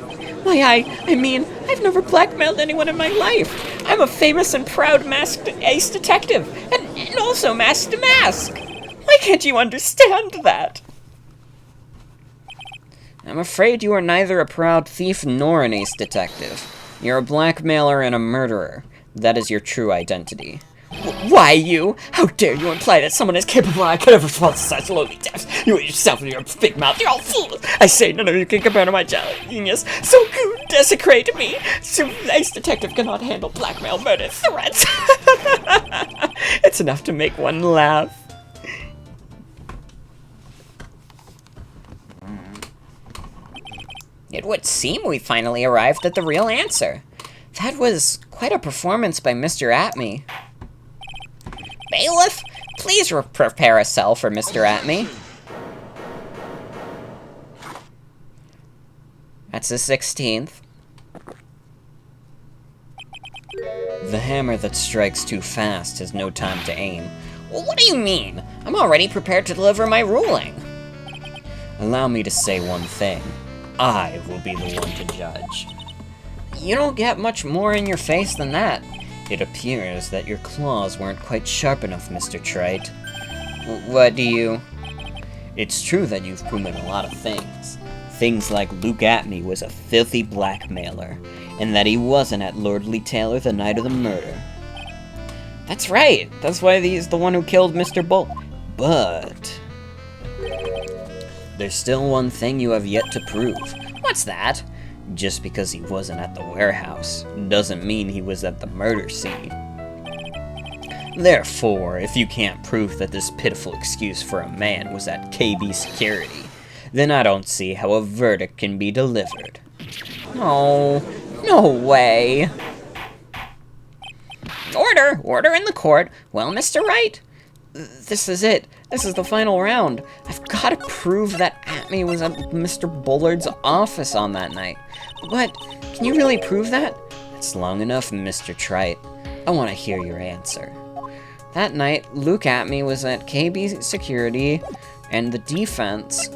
Why, I mean, I've never blackmailed anyone in my life. I'm a famous and proud masked ace detective, and also Mask to Mask. Why can't you understand that? I'm afraid you are neither a proud thief nor an ace detective. You're a blackmailer and a murderer. That is your true identity. Why, you? How dare you imply that someone as capable I could ever fall to such lowly depths? You yourself and your big mouth, you're all fools! I say none of you can compare to my genius. So you desecrate me. So ace detective cannot handle blackmail, murder, threats. It's enough to make one laugh. It would seem we finally arrived at the real answer. That was quite a performance by Mr. Atney. Bailiff, please prepare a cell for Mr. Atney. That's the 16th. The hammer that strikes too fast has no time to aim. Well, what do you mean? I'm already prepared to deliver my ruling. Allow me to say one thing. I will be the one to judge. You don't get much more in your face than that. It appears that your claws weren't quite sharp enough, Mr. Trite. What do you... It's true that you've proven a lot of things. Things like Luke Atney was a filthy blackmailer, and that he wasn't at Lordly Taylor the night of the murder. That's right! That's why he's the one who killed Mr. Bull. But... there's still one thing you have yet to prove. What's that? Just because he wasn't at the warehouse doesn't mean he was at the murder scene. Therefore, if you can't prove that this pitiful excuse for a man was at KB Security, then I don't see how a verdict can be delivered. No, No way! Order! Order in the court! Well, Mr. Wright? This is it. This is the final round. I've got to prove that Atme was at Mr. Bullard's office on that night. But, can you really prove that? It's long enough, Mr. Trite. I want to hear your answer. That night, Luke Atme was at KB Security and the defense.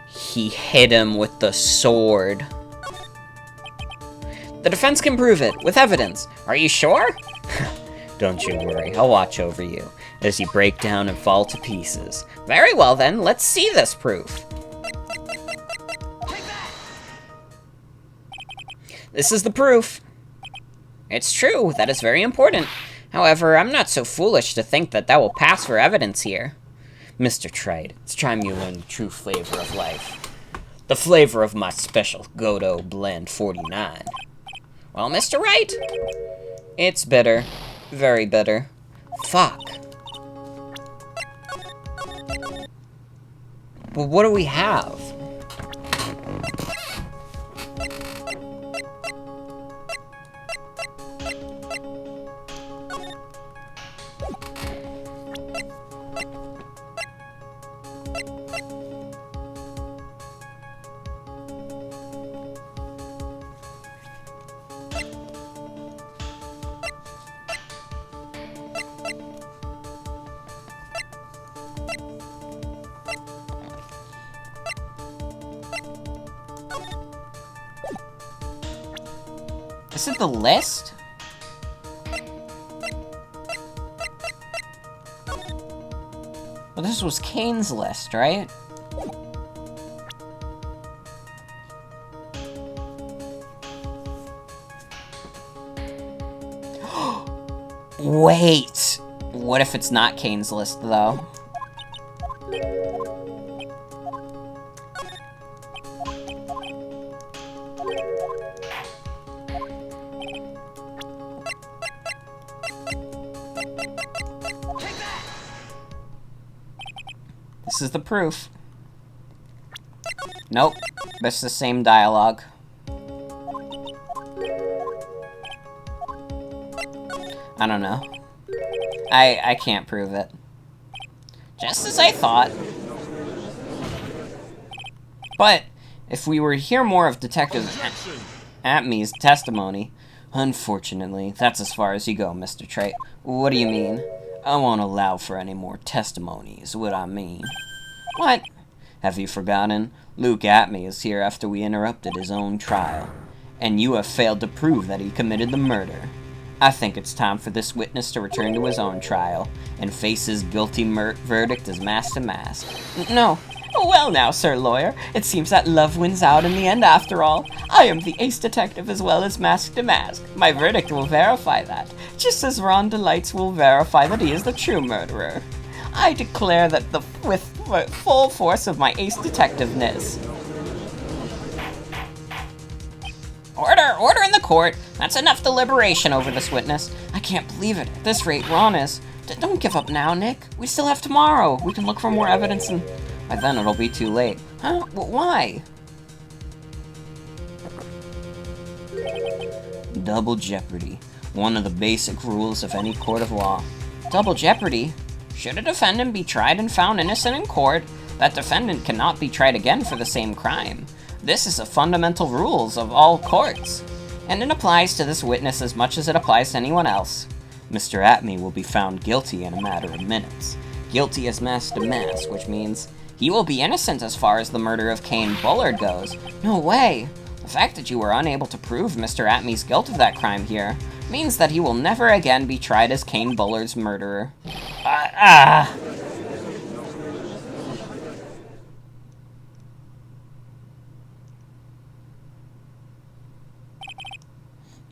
He hit him with the sword. The defense can prove it, with evidence. Are you sure? Don't you worry, I'll watch over you as you break down and fall to pieces. Very well then, let's see this proof. This is the proof. It's true, that is very important. However, I'm not so foolish to think that that will pass for evidence here. Mr. Trite, it's time you learn the true flavor of life. The flavor of my special Godo Blend 49. Well, Mr. Wright? It's bitter. Very bitter. Fuck. Well, what do we have? Is it the list? Well, this was Kane's list, right? Wait! What if it's not Kane's list, though? This is the proof. Nope. It's the same dialogue. I don't know. I can't prove it. Just as I thought. But, if we were to hear more of Detective Atme's testimony, unfortunately, that's as far as you go, Mr. Trite. What do you mean? I won't allow for any more testimony, is what I mean. What? Have you forgotten? Luke Atme is here after we interrupted his own trial, and you have failed to prove that he committed the murder. I think it's time for this witness to return to his own trial and face his guilty verdict as mask to mask. No. Well now, Sir Lawyer, it seems that love wins out in the end after all. I am the ace detective as well as mask to mask. My verdict will verify that, just as Ron Delights will verify that he is the true murderer. I declare that with full force of my ace detectiveness. Order in the court. That's enough deliberation over this witness. I can't believe it. At this rate, Ron is. Don't give up now, Nick. We still have tomorrow. We can look for more evidence and by then it'll be too late. Huh? Why? Double jeopardy. One of the basic rules of any court of law. Double jeopardy? Should a defendant be tried and found innocent in court, that defendant cannot be tried again for the same crime. This is a fundamental rules of all courts, and it applies to this witness as much as it applies to anyone else. Mr. Atme will be found guilty in a matter of minutes. Guilty as mask to mask, which means he will be innocent as far as the murder of Kane Bullard goes. No way! The fact that you were unable to prove Mr. Atme's guilt of that crime here means that he will never again be tried as Kane Bullard's murderer.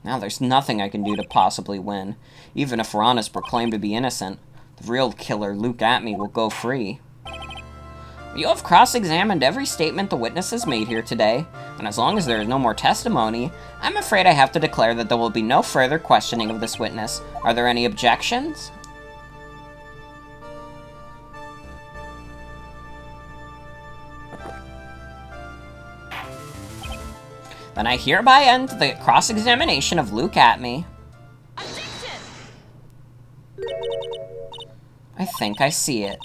Now there's nothing I can do to possibly win. Even if Ron is proclaimed to be innocent, the real killer, Luke Atme, will go free. You have cross-examined every statement the witness has made here today, and as long as there is no more testimony, I'm afraid I have to declare that there will be no further questioning of this witness. Are there any objections? Then I hereby end the cross-examination of Luke Atme. Objection! I think I see it.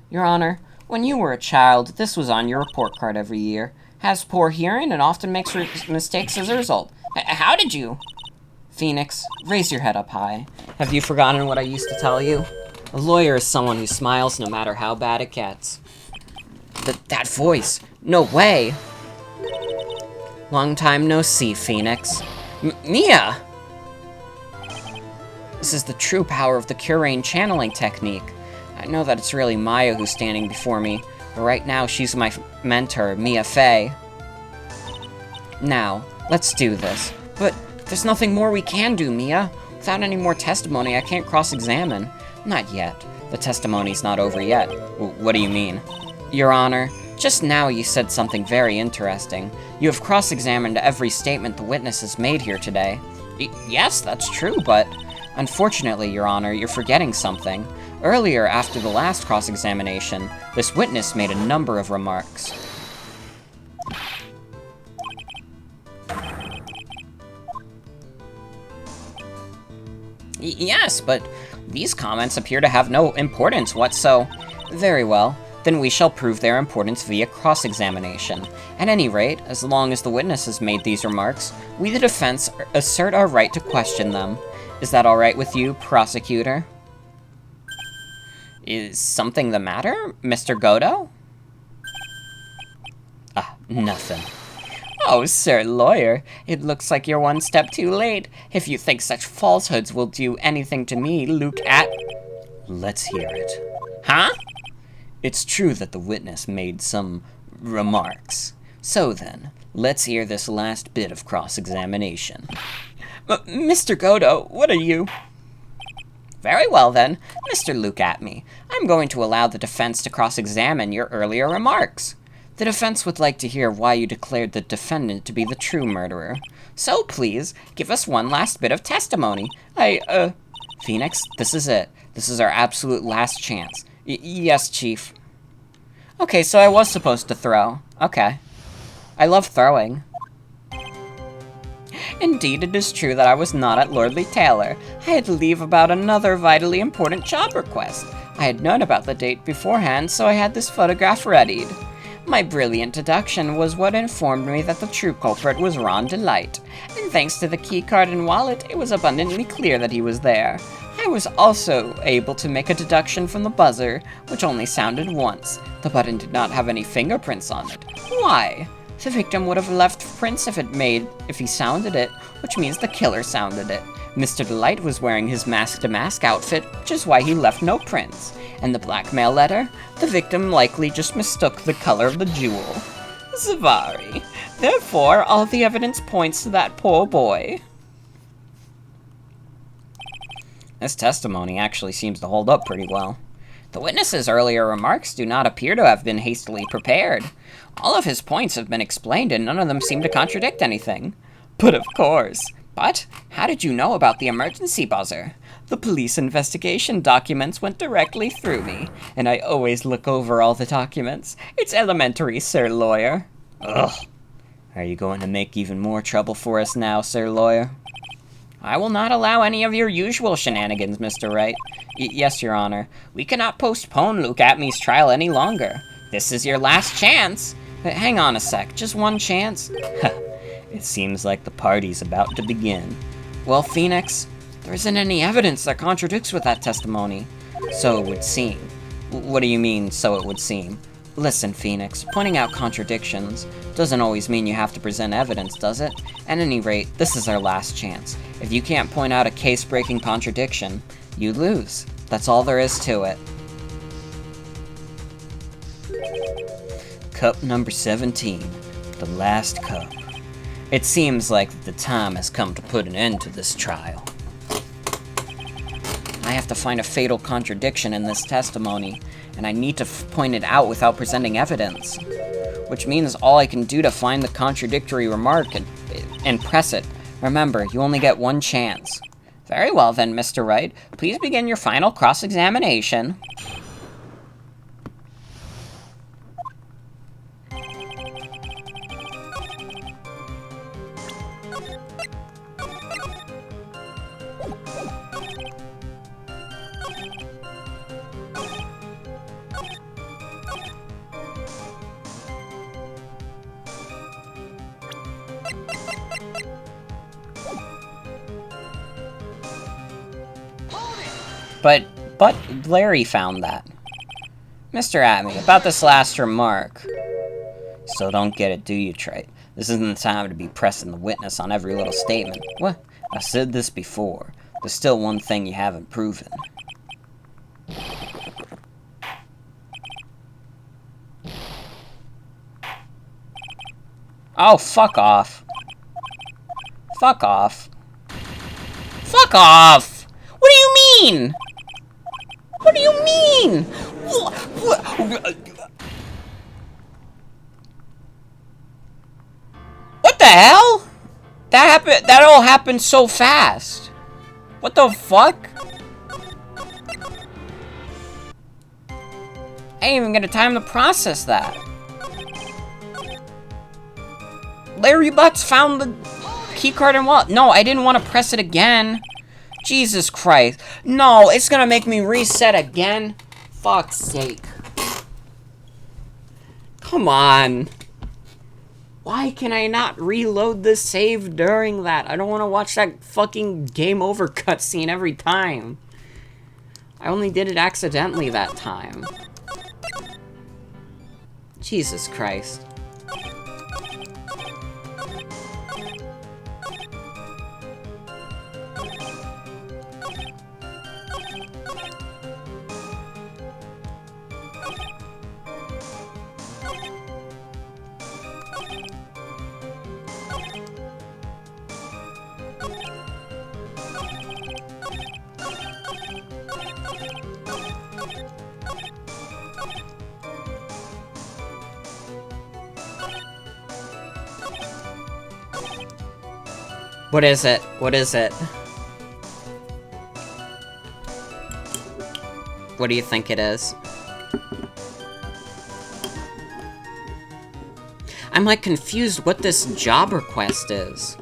Your Honor, when you were a child, this was on your report card every year. Has poor hearing and often makes mistakes as a result. How did you? Phoenix, raise your head up high. Have you forgotten what I used to tell you? A lawyer is someone who smiles no matter how bad it gets. That voice! No way! Long time no see, Phoenix. Mia! This is the true power of the Curain channeling technique. I know that it's really Maya who's standing before me, but right now she's my mentor, Mia Fey. Now, let's do this. But there's nothing more we can do, Mia. Without any more testimony, I can't cross-examine. Not yet. The testimony's not over yet. What do you mean? Your Honor, just now you said something very interesting. You have cross-examined every statement the witness has made here today. Yes, that's true, but... Unfortunately, Your Honor, you're forgetting something. Earlier, after the last cross-examination, this witness made a number of remarks. Yes, but these comments appear to have no importance whatsoever. Very well, then we shall prove their importance via cross-examination. At any rate, as long as the witness has made these remarks, we the defense assert our right to question them. Is that all right with you, prosecutor? Is something the matter, Mr. Godo? Nothing. Oh, sir lawyer, it looks like you're one step too late. If you think such falsehoods will do anything to me, Let's hear it. Huh? It's true that the witness made some remarks. So then, let's hear this last bit of cross-examination. Mr. Godo, what are you? Very well then, Mr. Luke Atme. I'm going to allow the defense to cross-examine your earlier remarks. The defense would like to hear why you declared the defendant to be the true murderer. So please, give us one last bit of testimony. Phoenix, this is it. This is our absolute last chance. Yes, Chief. Okay, so I was supposed to throw. Okay. I love throwing. Indeed, it is true that I was not at Lordly Taylor. I had to leave about another vitally important job request. I had known about the date beforehand, so I had this photograph readied. My brilliant deduction was what informed me that the true culprit was Ron Delight, and thanks to the keycard and wallet, it was abundantly clear that he was there. I was also able to make a deduction from the buzzer, which only sounded once. The button did not have any fingerprints on it. Why? The victim would have left prints if he sounded it, which means the killer sounded it. Mr. Delight was wearing his mask-to-mask outfit, which is why he left no prints. And the blackmail letter? The victim likely just mistook the color of the jewel. Zavari. Therefore, all the evidence points to that poor boy. This testimony actually seems to hold up pretty well. The witness's earlier remarks do not appear to have been hastily prepared. All of his points have been explained and none of them seem to contradict anything. But of course. But how did you know about the emergency buzzer? The police investigation documents went directly through me, and I always look over all the documents. It's elementary, sir lawyer. Ugh. Are you going to make even more trouble for us now, sir lawyer? I will not allow any of your usual shenanigans, Mr. Wright. Yes, Your Honor. We cannot postpone Luke Atme's trial any longer. This is your last chance. Hang on a sec, just one chance? It seems like the party's about to begin. Well, Phoenix, there isn't any evidence that contradicts with that testimony. So it would seem. What do you mean, so it would seem? Listen, Phoenix, pointing out contradictions doesn't always mean you have to present evidence, does it? At any rate, this is our last chance. If you can't point out a case-breaking contradiction, you lose. That's all there is to it. Cup number 17. The last cup. It seems like the time has come to put an end to this trial. I have to find a fatal contradiction in this testimony, and I need to point it out without presenting evidence. Which means all I can do to find the contradictory remark and press it. Remember, you only get one chance. Very well then, Mr. Wright. Please begin your final cross-examination. But Larry found that. Mr. Atme, about this last remark. Still don't get it, do you, Trite? This isn't the time to be pressing the witness on every little statement. What? I've said this before. There's still one thing you haven't proven. Oh, fuck off. Fuck off. Fuck off! What do you mean? What do you mean? What the hell? That all happened so fast. What the fuck? I ain't even get time to process that. Larry Butts found the keycard and wallet. No, I didn't want to press it again. Jesus Christ. No, it's gonna make me reset again. Fuck's sake. Come on. Why can I not reload the save during that? I don't want to watch that fucking game over cutscene every time. I only did it accidentally that time. Jesus Christ. What is it? What is it? What do you think it is? I'm like confused what this job request is.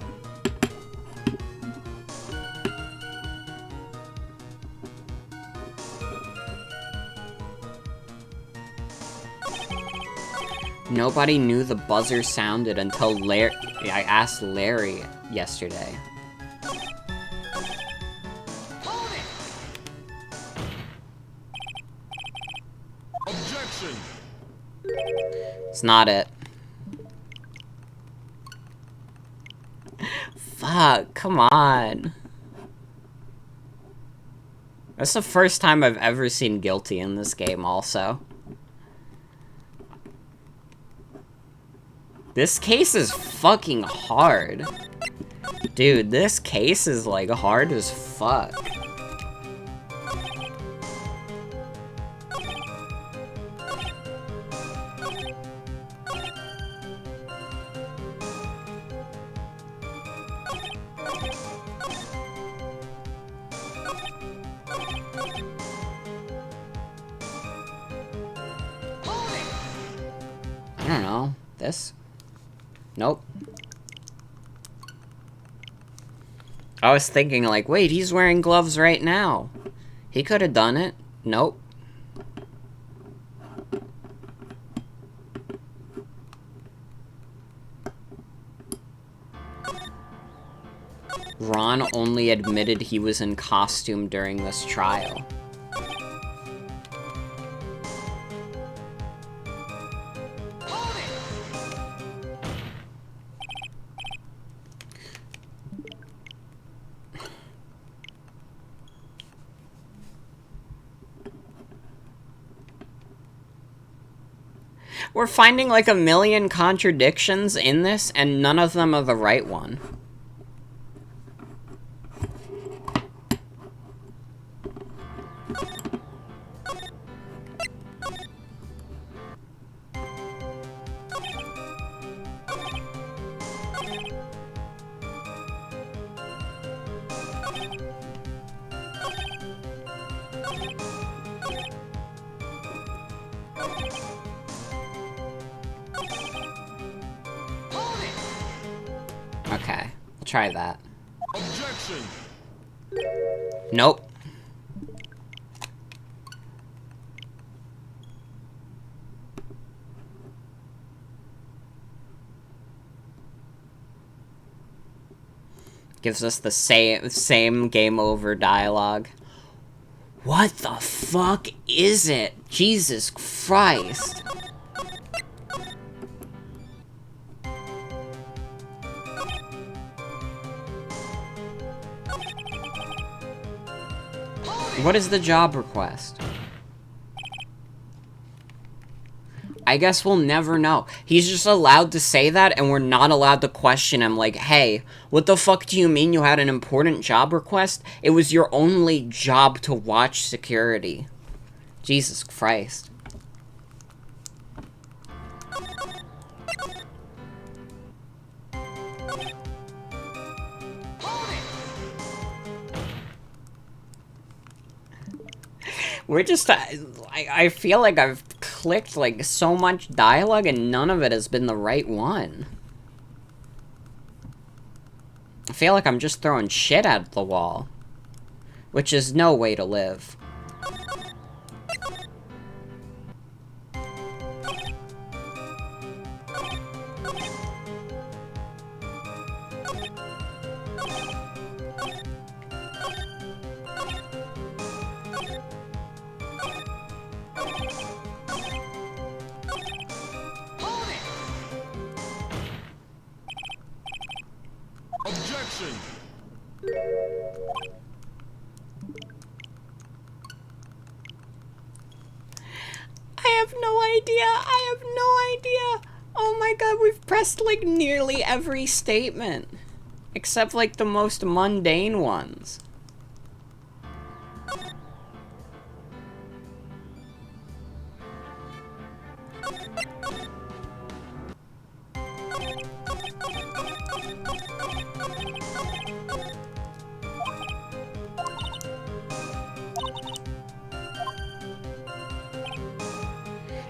Nobody knew the buzzer sounded until I asked Larry yesterday. Objection. It's not it. Fuck, come on. That's the first time I've ever seen guilty in this game also. This case is fucking hard. Dude, this case is like hard as fuck. I don't know. This? Nope. I was thinking like, wait, he's wearing gloves right now. He could have done it. Nope. Ron only admitted he was in costume during this trial. We're finding like a million contradictions in this, and none of them are the right one. Okay, I'll try that. Objection. Nope. Gives us the same game over dialogue. What the fuck is it? Jesus Christ. What is the job request? I guess we'll never know. He's just allowed to say that, and we're not allowed to question him like, hey, what the fuck do you mean you had an important job request? It was your only job to watch security. Jesus Christ. We're just, I feel like I've clicked, like, so much dialogue and none of it has been the right one. I feel like I'm just throwing shit at the wall. Which is no way to live. Objection! I have no idea. I have no idea. Oh my god, we've pressed like nearly every statement. Except like the most mundane ones.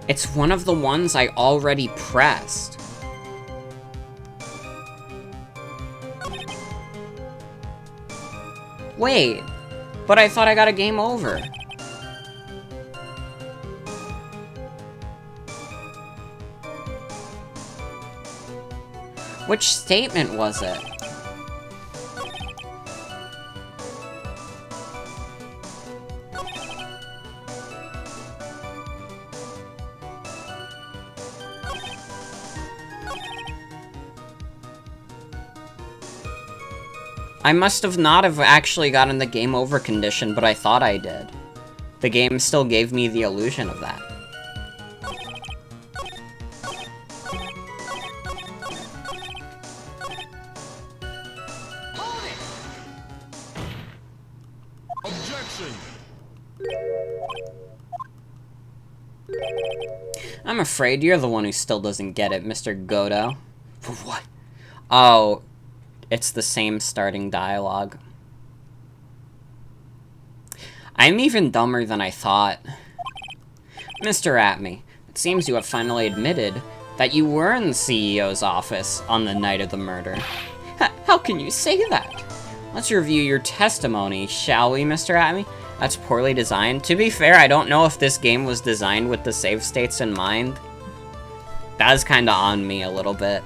It's one of the ones I already pressed. Wait, but I thought I got a game over. Which statement was it? I must have not have actually gotten the game over condition, but I thought I did. The game still gave me the illusion of that. Objection! I'm afraid you're the one who still doesn't get it, Mr. Godo. What? Oh, it's the same starting dialogue. I'm even dumber than I thought. Mr. Atme, it seems you have finally admitted that you were in the CEO's office on the night of the murder. How can you say that? Let's review your testimony, shall we, Mr. Atme? That's poorly designed. To be fair, I don't know if this game was designed with the save states in mind. That was kinda on me a little bit.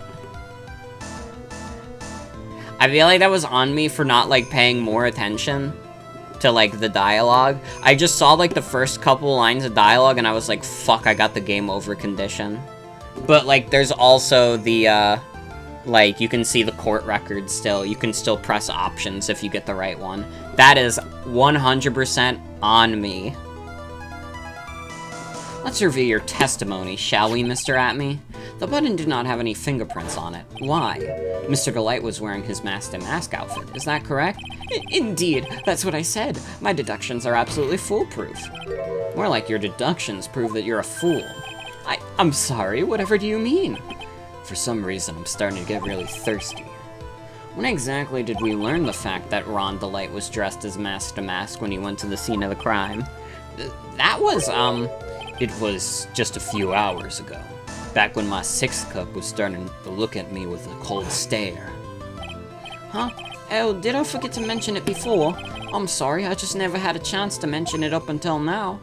I feel like that was on me for not, like, paying more attention to, like, the dialogue. I just saw, like, the first couple lines of dialogue, and I was like, fuck, I got the game over condition. But, like, there's also the, like, you can see the court record still. You can still press options if you get the right one. That is 100% on me. Let's review your testimony, shall we, Mr. Atme? The button did not have any fingerprints on it. Why? Mr. Delight was wearing his mask outfit, is that correct? Indeed, that's what I said. My deductions are absolutely foolproof. More like your deductions prove that you're a fool. I'm sorry, whatever do you mean? For some reason, I'm starting to get really thirsty. When exactly did we learn the fact that Ron Delight was dressed as mask to mask when he went to the scene of the crime? That was, it was just a few hours ago. Back when my sixth cup was starting to look at me with a cold stare. Huh? Oh, did I forget to mention it before? I'm sorry, I just never had a chance to mention it up until now.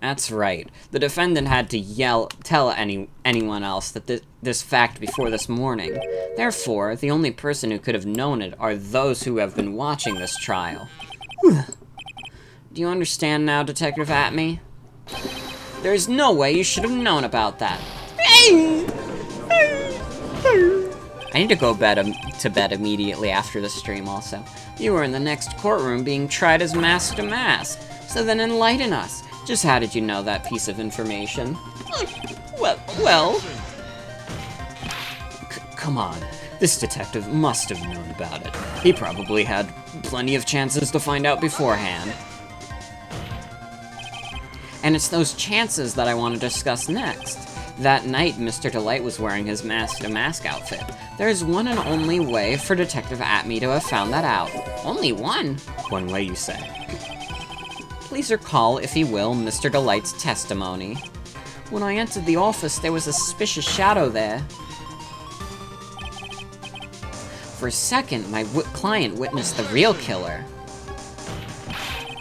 That's right. The defendant had to tell anyone else that this fact before this morning. Therefore, the only person who could have known it are those who have been watching this trial. Do you understand now, Detective Atme? There's no way you should have known about that. I need to go to bed immediately after the stream also. You were in the next courtroom being tried as mask to mask. So then enlighten us. Just how did you know that piece of information? Well... Come on. This detective must have known about it. He probably had plenty of chances to find out beforehand. And it's those chances that I want to discuss next. That night, Mr. Delight was wearing his mask-to-mask outfit. There's one and only way for Detective Atme to have found that out. Only one? One way, you say. Please recall, if you will, Mr. Delight's testimony. When I entered the office, there was a suspicious shadow there. For a second, my client witnessed the real killer.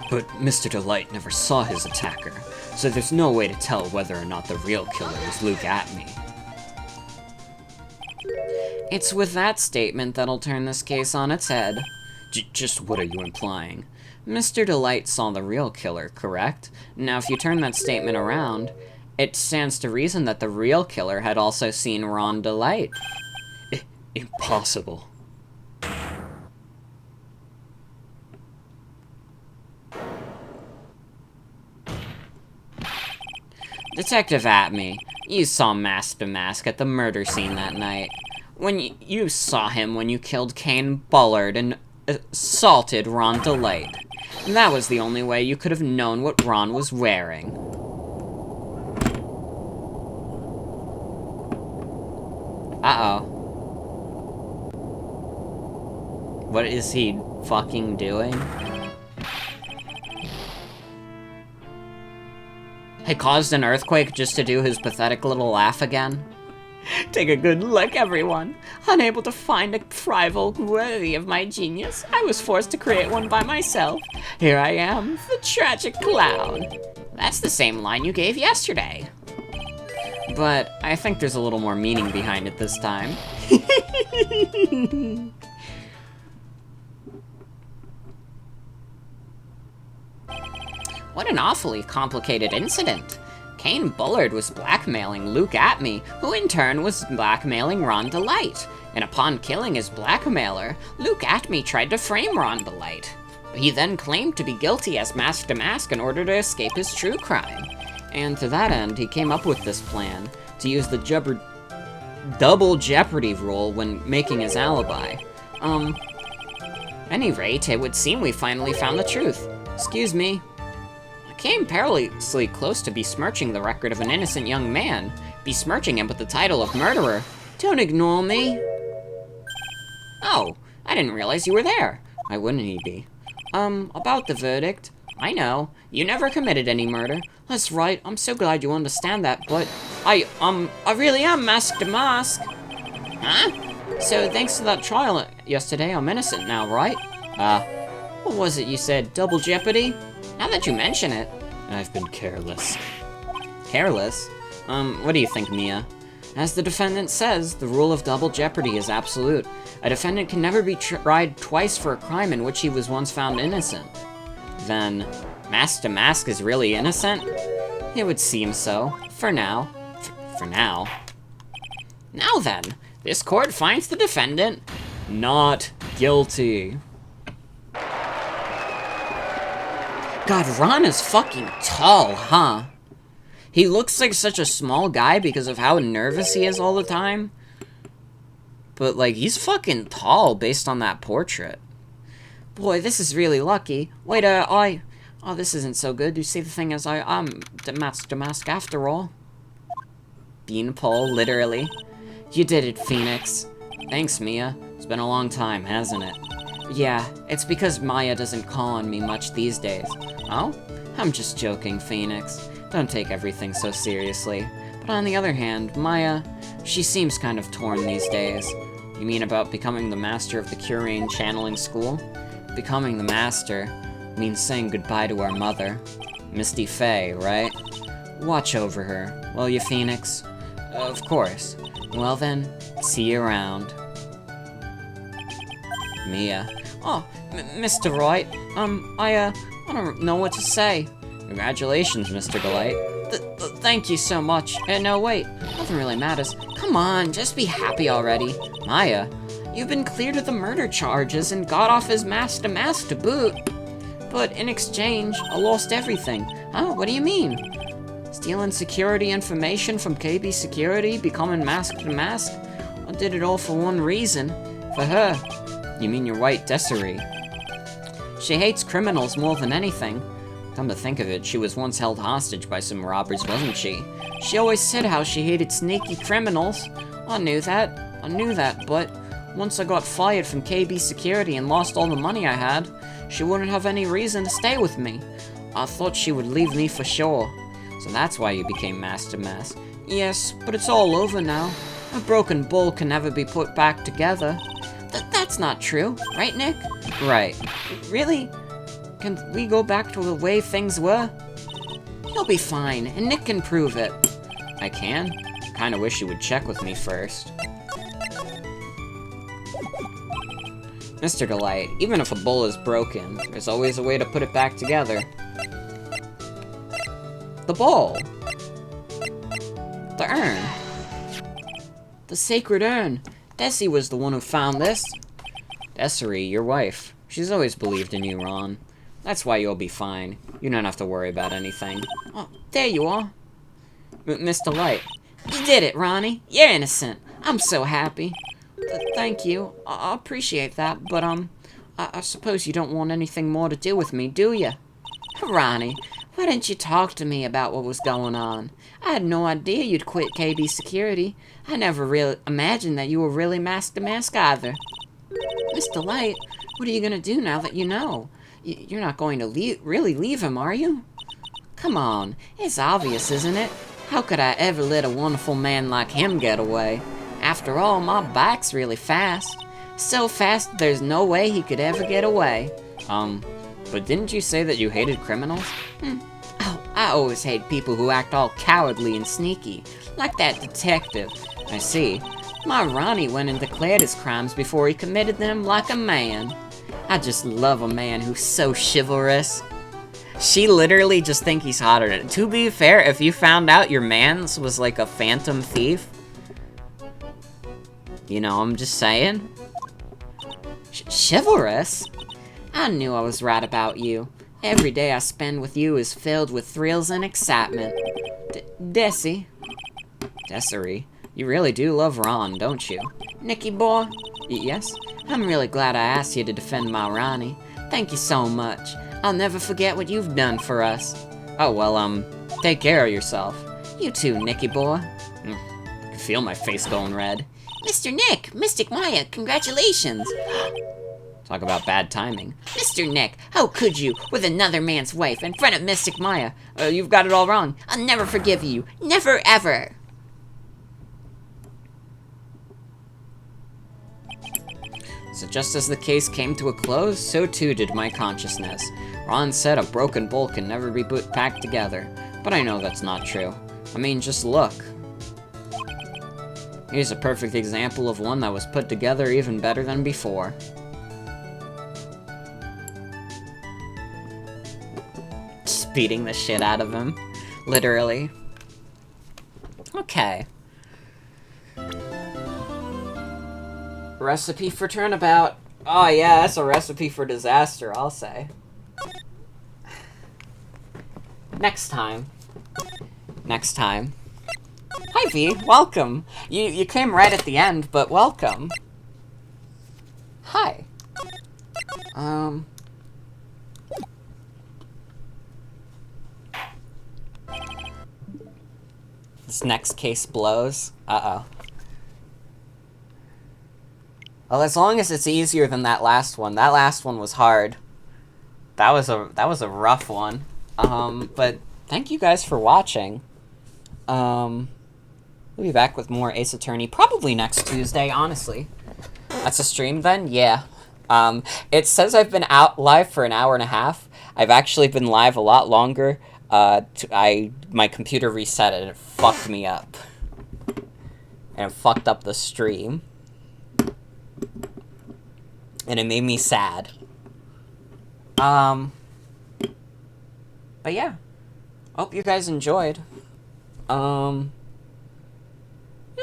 But Mr. Delight never saw his attacker, so there's no way to tell whether or not the real killer is Luke Atme. It's with that statement that'll turn this case on its head. Just what are you implying? Mr. Delight saw the real killer, correct? Now, if you turn that statement around, it stands to reason that the real killer had also seen Ron Delight. Impossible. Detective Atme, you saw Mask to Mask at the murder scene that night. When you saw him when you killed Kane Bullard and assaulted Ron Delight. That was the only way you could have known what Ron was wearing. Uh-oh. What is he fucking doing? He caused an earthquake just to do his pathetic little laugh again. Take a good look, everyone. Unable to find a rival worthy of my genius, I was forced to create one by myself. Here I am, the tragic clown. That's the same line you gave yesterday. But I think there's a little more meaning behind it this time. What an awfully complicated incident. Kane Bullard was blackmailing Luke Atme, who in turn was blackmailing Ron Delight. And upon killing his blackmailer, Luke Atme tried to frame Ron Delight. He then claimed to be guilty as Mask to Mask in order to escape his true crime. And to that end, he came up with this plan to use the double jeopardy rule when making his alibi. Any rate, it would seem we finally found the truth. Excuse me. Came perilously close to besmirching the record of an innocent young man, besmirching him with the title of murderer. Don't ignore me. Oh, I didn't realize you were there. Why wouldn't he be? About the verdict. I know, you never committed any murder. That's right, I'm so glad you understand that, but I really am Mask to Mask. Huh? So thanks to that trial yesterday, I'm innocent now, right? What was it you said, double jeopardy? Now that you mention it, I've been careless. Careless? What do you think, Mia? As the defendant says, the rule of double jeopardy is absolute. A defendant can never be tried twice for a crime in which he was once found innocent. Then, Mask to Mask is really innocent? It would seem so. For now. For now. Now then, this court finds the defendant not guilty. God, Ron is fucking tall, huh? He looks like such a small guy because of how nervous he is all the time. But, like, he's fucking tall based on that portrait. Boy, this is really lucky. Wait, oh, this isn't so good. You see, the thing is, I'm Mask to Mask after all. Beanpole, literally. You did it, Phoenix. Thanks, Mia. It's been a long time, hasn't it? Yeah, it's because Maya doesn't call on me much these days. Oh? I'm just joking, Phoenix. Don't take everything so seriously. But on the other hand, Maya, she seems kind of torn these days. You mean about becoming the master of the Curian channeling school? Becoming the master means saying goodbye to our mother. Misty Faye, right? Watch over her, will you, Phoenix? Of course. Well then, see you around. Mia. Oh, Mr. Wright, I don't know what to say. Congratulations, Mr. Delight. Thank you so much. No, wait, nothing really matters. Come on, just be happy already. Maya, you've been cleared of the murder charges and got off as master to boot. But in exchange, I lost everything. Huh? What do you mean? Stealing security information from KB Security, becoming masked to mask? I did it all for one reason. For her. You mean your wife, Desiree? She hates criminals more than anything. Come to think of it, she was once held hostage by some robbers, wasn't she? She always said how she hated sneaky criminals. I knew that, but once I got fired from KB Security and lost all the money I had, she wouldn't have any reason to stay with me. I thought she would leave me for sure. So that's why you became Master Mask. Yes, but it's all over now. A broken bull can never be put back together. That's not true, right, Nick? Right. Really? Can we go back to the way things were? You'll be fine, and Nick can prove it. I can? Kinda wish you would check with me first. Mr. Delight, even if a bull is broken, there's always a way to put it back together. The bowl. The urn. The sacred urn. Desi was the one who found this. Desiree, your wife. She's always believed in you, Ron. That's why you'll be fine. You don't have to worry about anything. Oh, there you are. Mr. Light. You did it, Ronnie. You're innocent. I'm so happy. Thank you. I appreciate that, but, I suppose you don't want anything more to do with me, do you? Ronnie, why didn't you talk to me about what was going on? I had no idea you'd quit KB Security. I never really imagined that you were really Master Mask either. Mr. Light, what are you gonna do now that you know? You're not going to really leave him, are you? Come on, it's obvious, isn't it? How could I ever let a wonderful man like him get away? After all, my bike's really fast. So fast, there's no way he could ever get away. But didn't you say that you hated criminals? Oh, I always hate people who act all cowardly and sneaky, like that detective. I see. My Ronnie went and declared his crimes before he committed them like a man. I just love a man who's so chivalrous. She literally just think he's hotter than it. To be fair, if you found out your man's was like a phantom thief, you know, I'm just saying. Chivalrous? I knew I was right about you. Every day I spend with you is filled with thrills and excitement. Desiree, you really do love Ron, don't you? Nicky boy? Yes? I'm really glad I asked you to defend my Ronnie. Thank you so much. I'll never forget what you've done for us. Oh, well, take care of yourself. You too, Nicky boy. I can feel my face going red. Mr. Nick, Mystic Maya, congratulations. Talk about bad timing. Mr. Nick, how could you, with another man's wife, in front of Mystic Maya? You've got it all wrong. I'll never forgive you. Never, ever. So just as the case came to a close, so too did my consciousness. Ron said a broken bull can never be put back together. But I know that's not true. I mean, just look. Here's a perfect example of one that was put together even better than before. Just beating the shit out of him. Literally. Okay. Recipe for turnabout. Oh yeah, that's a recipe for disaster, I'll say. Next time. Hi V, welcome. You came right at the end, but welcome. Hi. This next case blows. Uh-oh. Well, as long as it's easier than that last one. That last one was hard. That was a rough one. But thank you guys for watching. We'll be back with more Ace Attorney probably next Tuesday, honestly. That's a stream then? Yeah. It says I've been out live for an hour and a half. I've actually been live a lot longer. My computer reset and it fucked me up. And it fucked up the stream. and it made me sad. But yeah. Hope you guys enjoyed. Yeah,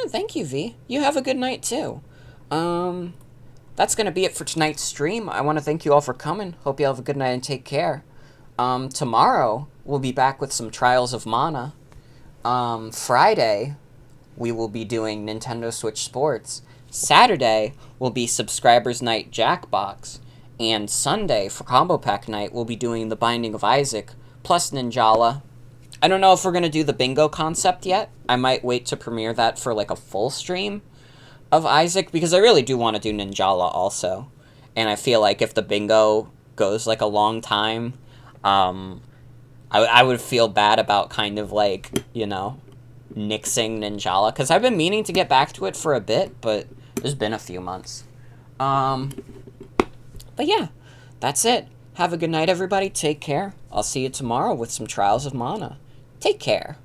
thank you, V. You have a good night, too. That's gonna be it for tonight's stream. I want to thank you all for coming. Hope you have a good night and take care. Tomorrow, we'll be back with some Trials of Mana. Friday, we will be doing Nintendo Switch Sports. Saturday will be Subscribers Night Jackbox. And Sunday, for Combo Pack Night, we'll be doing The Binding of Isaac, plus Ninjala. I don't know if we're going to do the bingo concept yet. I might wait to premiere that for, like, a full stream of Isaac, because I really do want to do Ninjala also. And I feel like if the bingo goes, like, a long time, I would feel bad about kind of, like, you know, nixing Ninjala, because I've been meaning to get back to it for a bit, but there's been a few months. But yeah, that's it. Have a good night, everybody. Take care. I'll see you tomorrow with some Trials of Mana. Take care.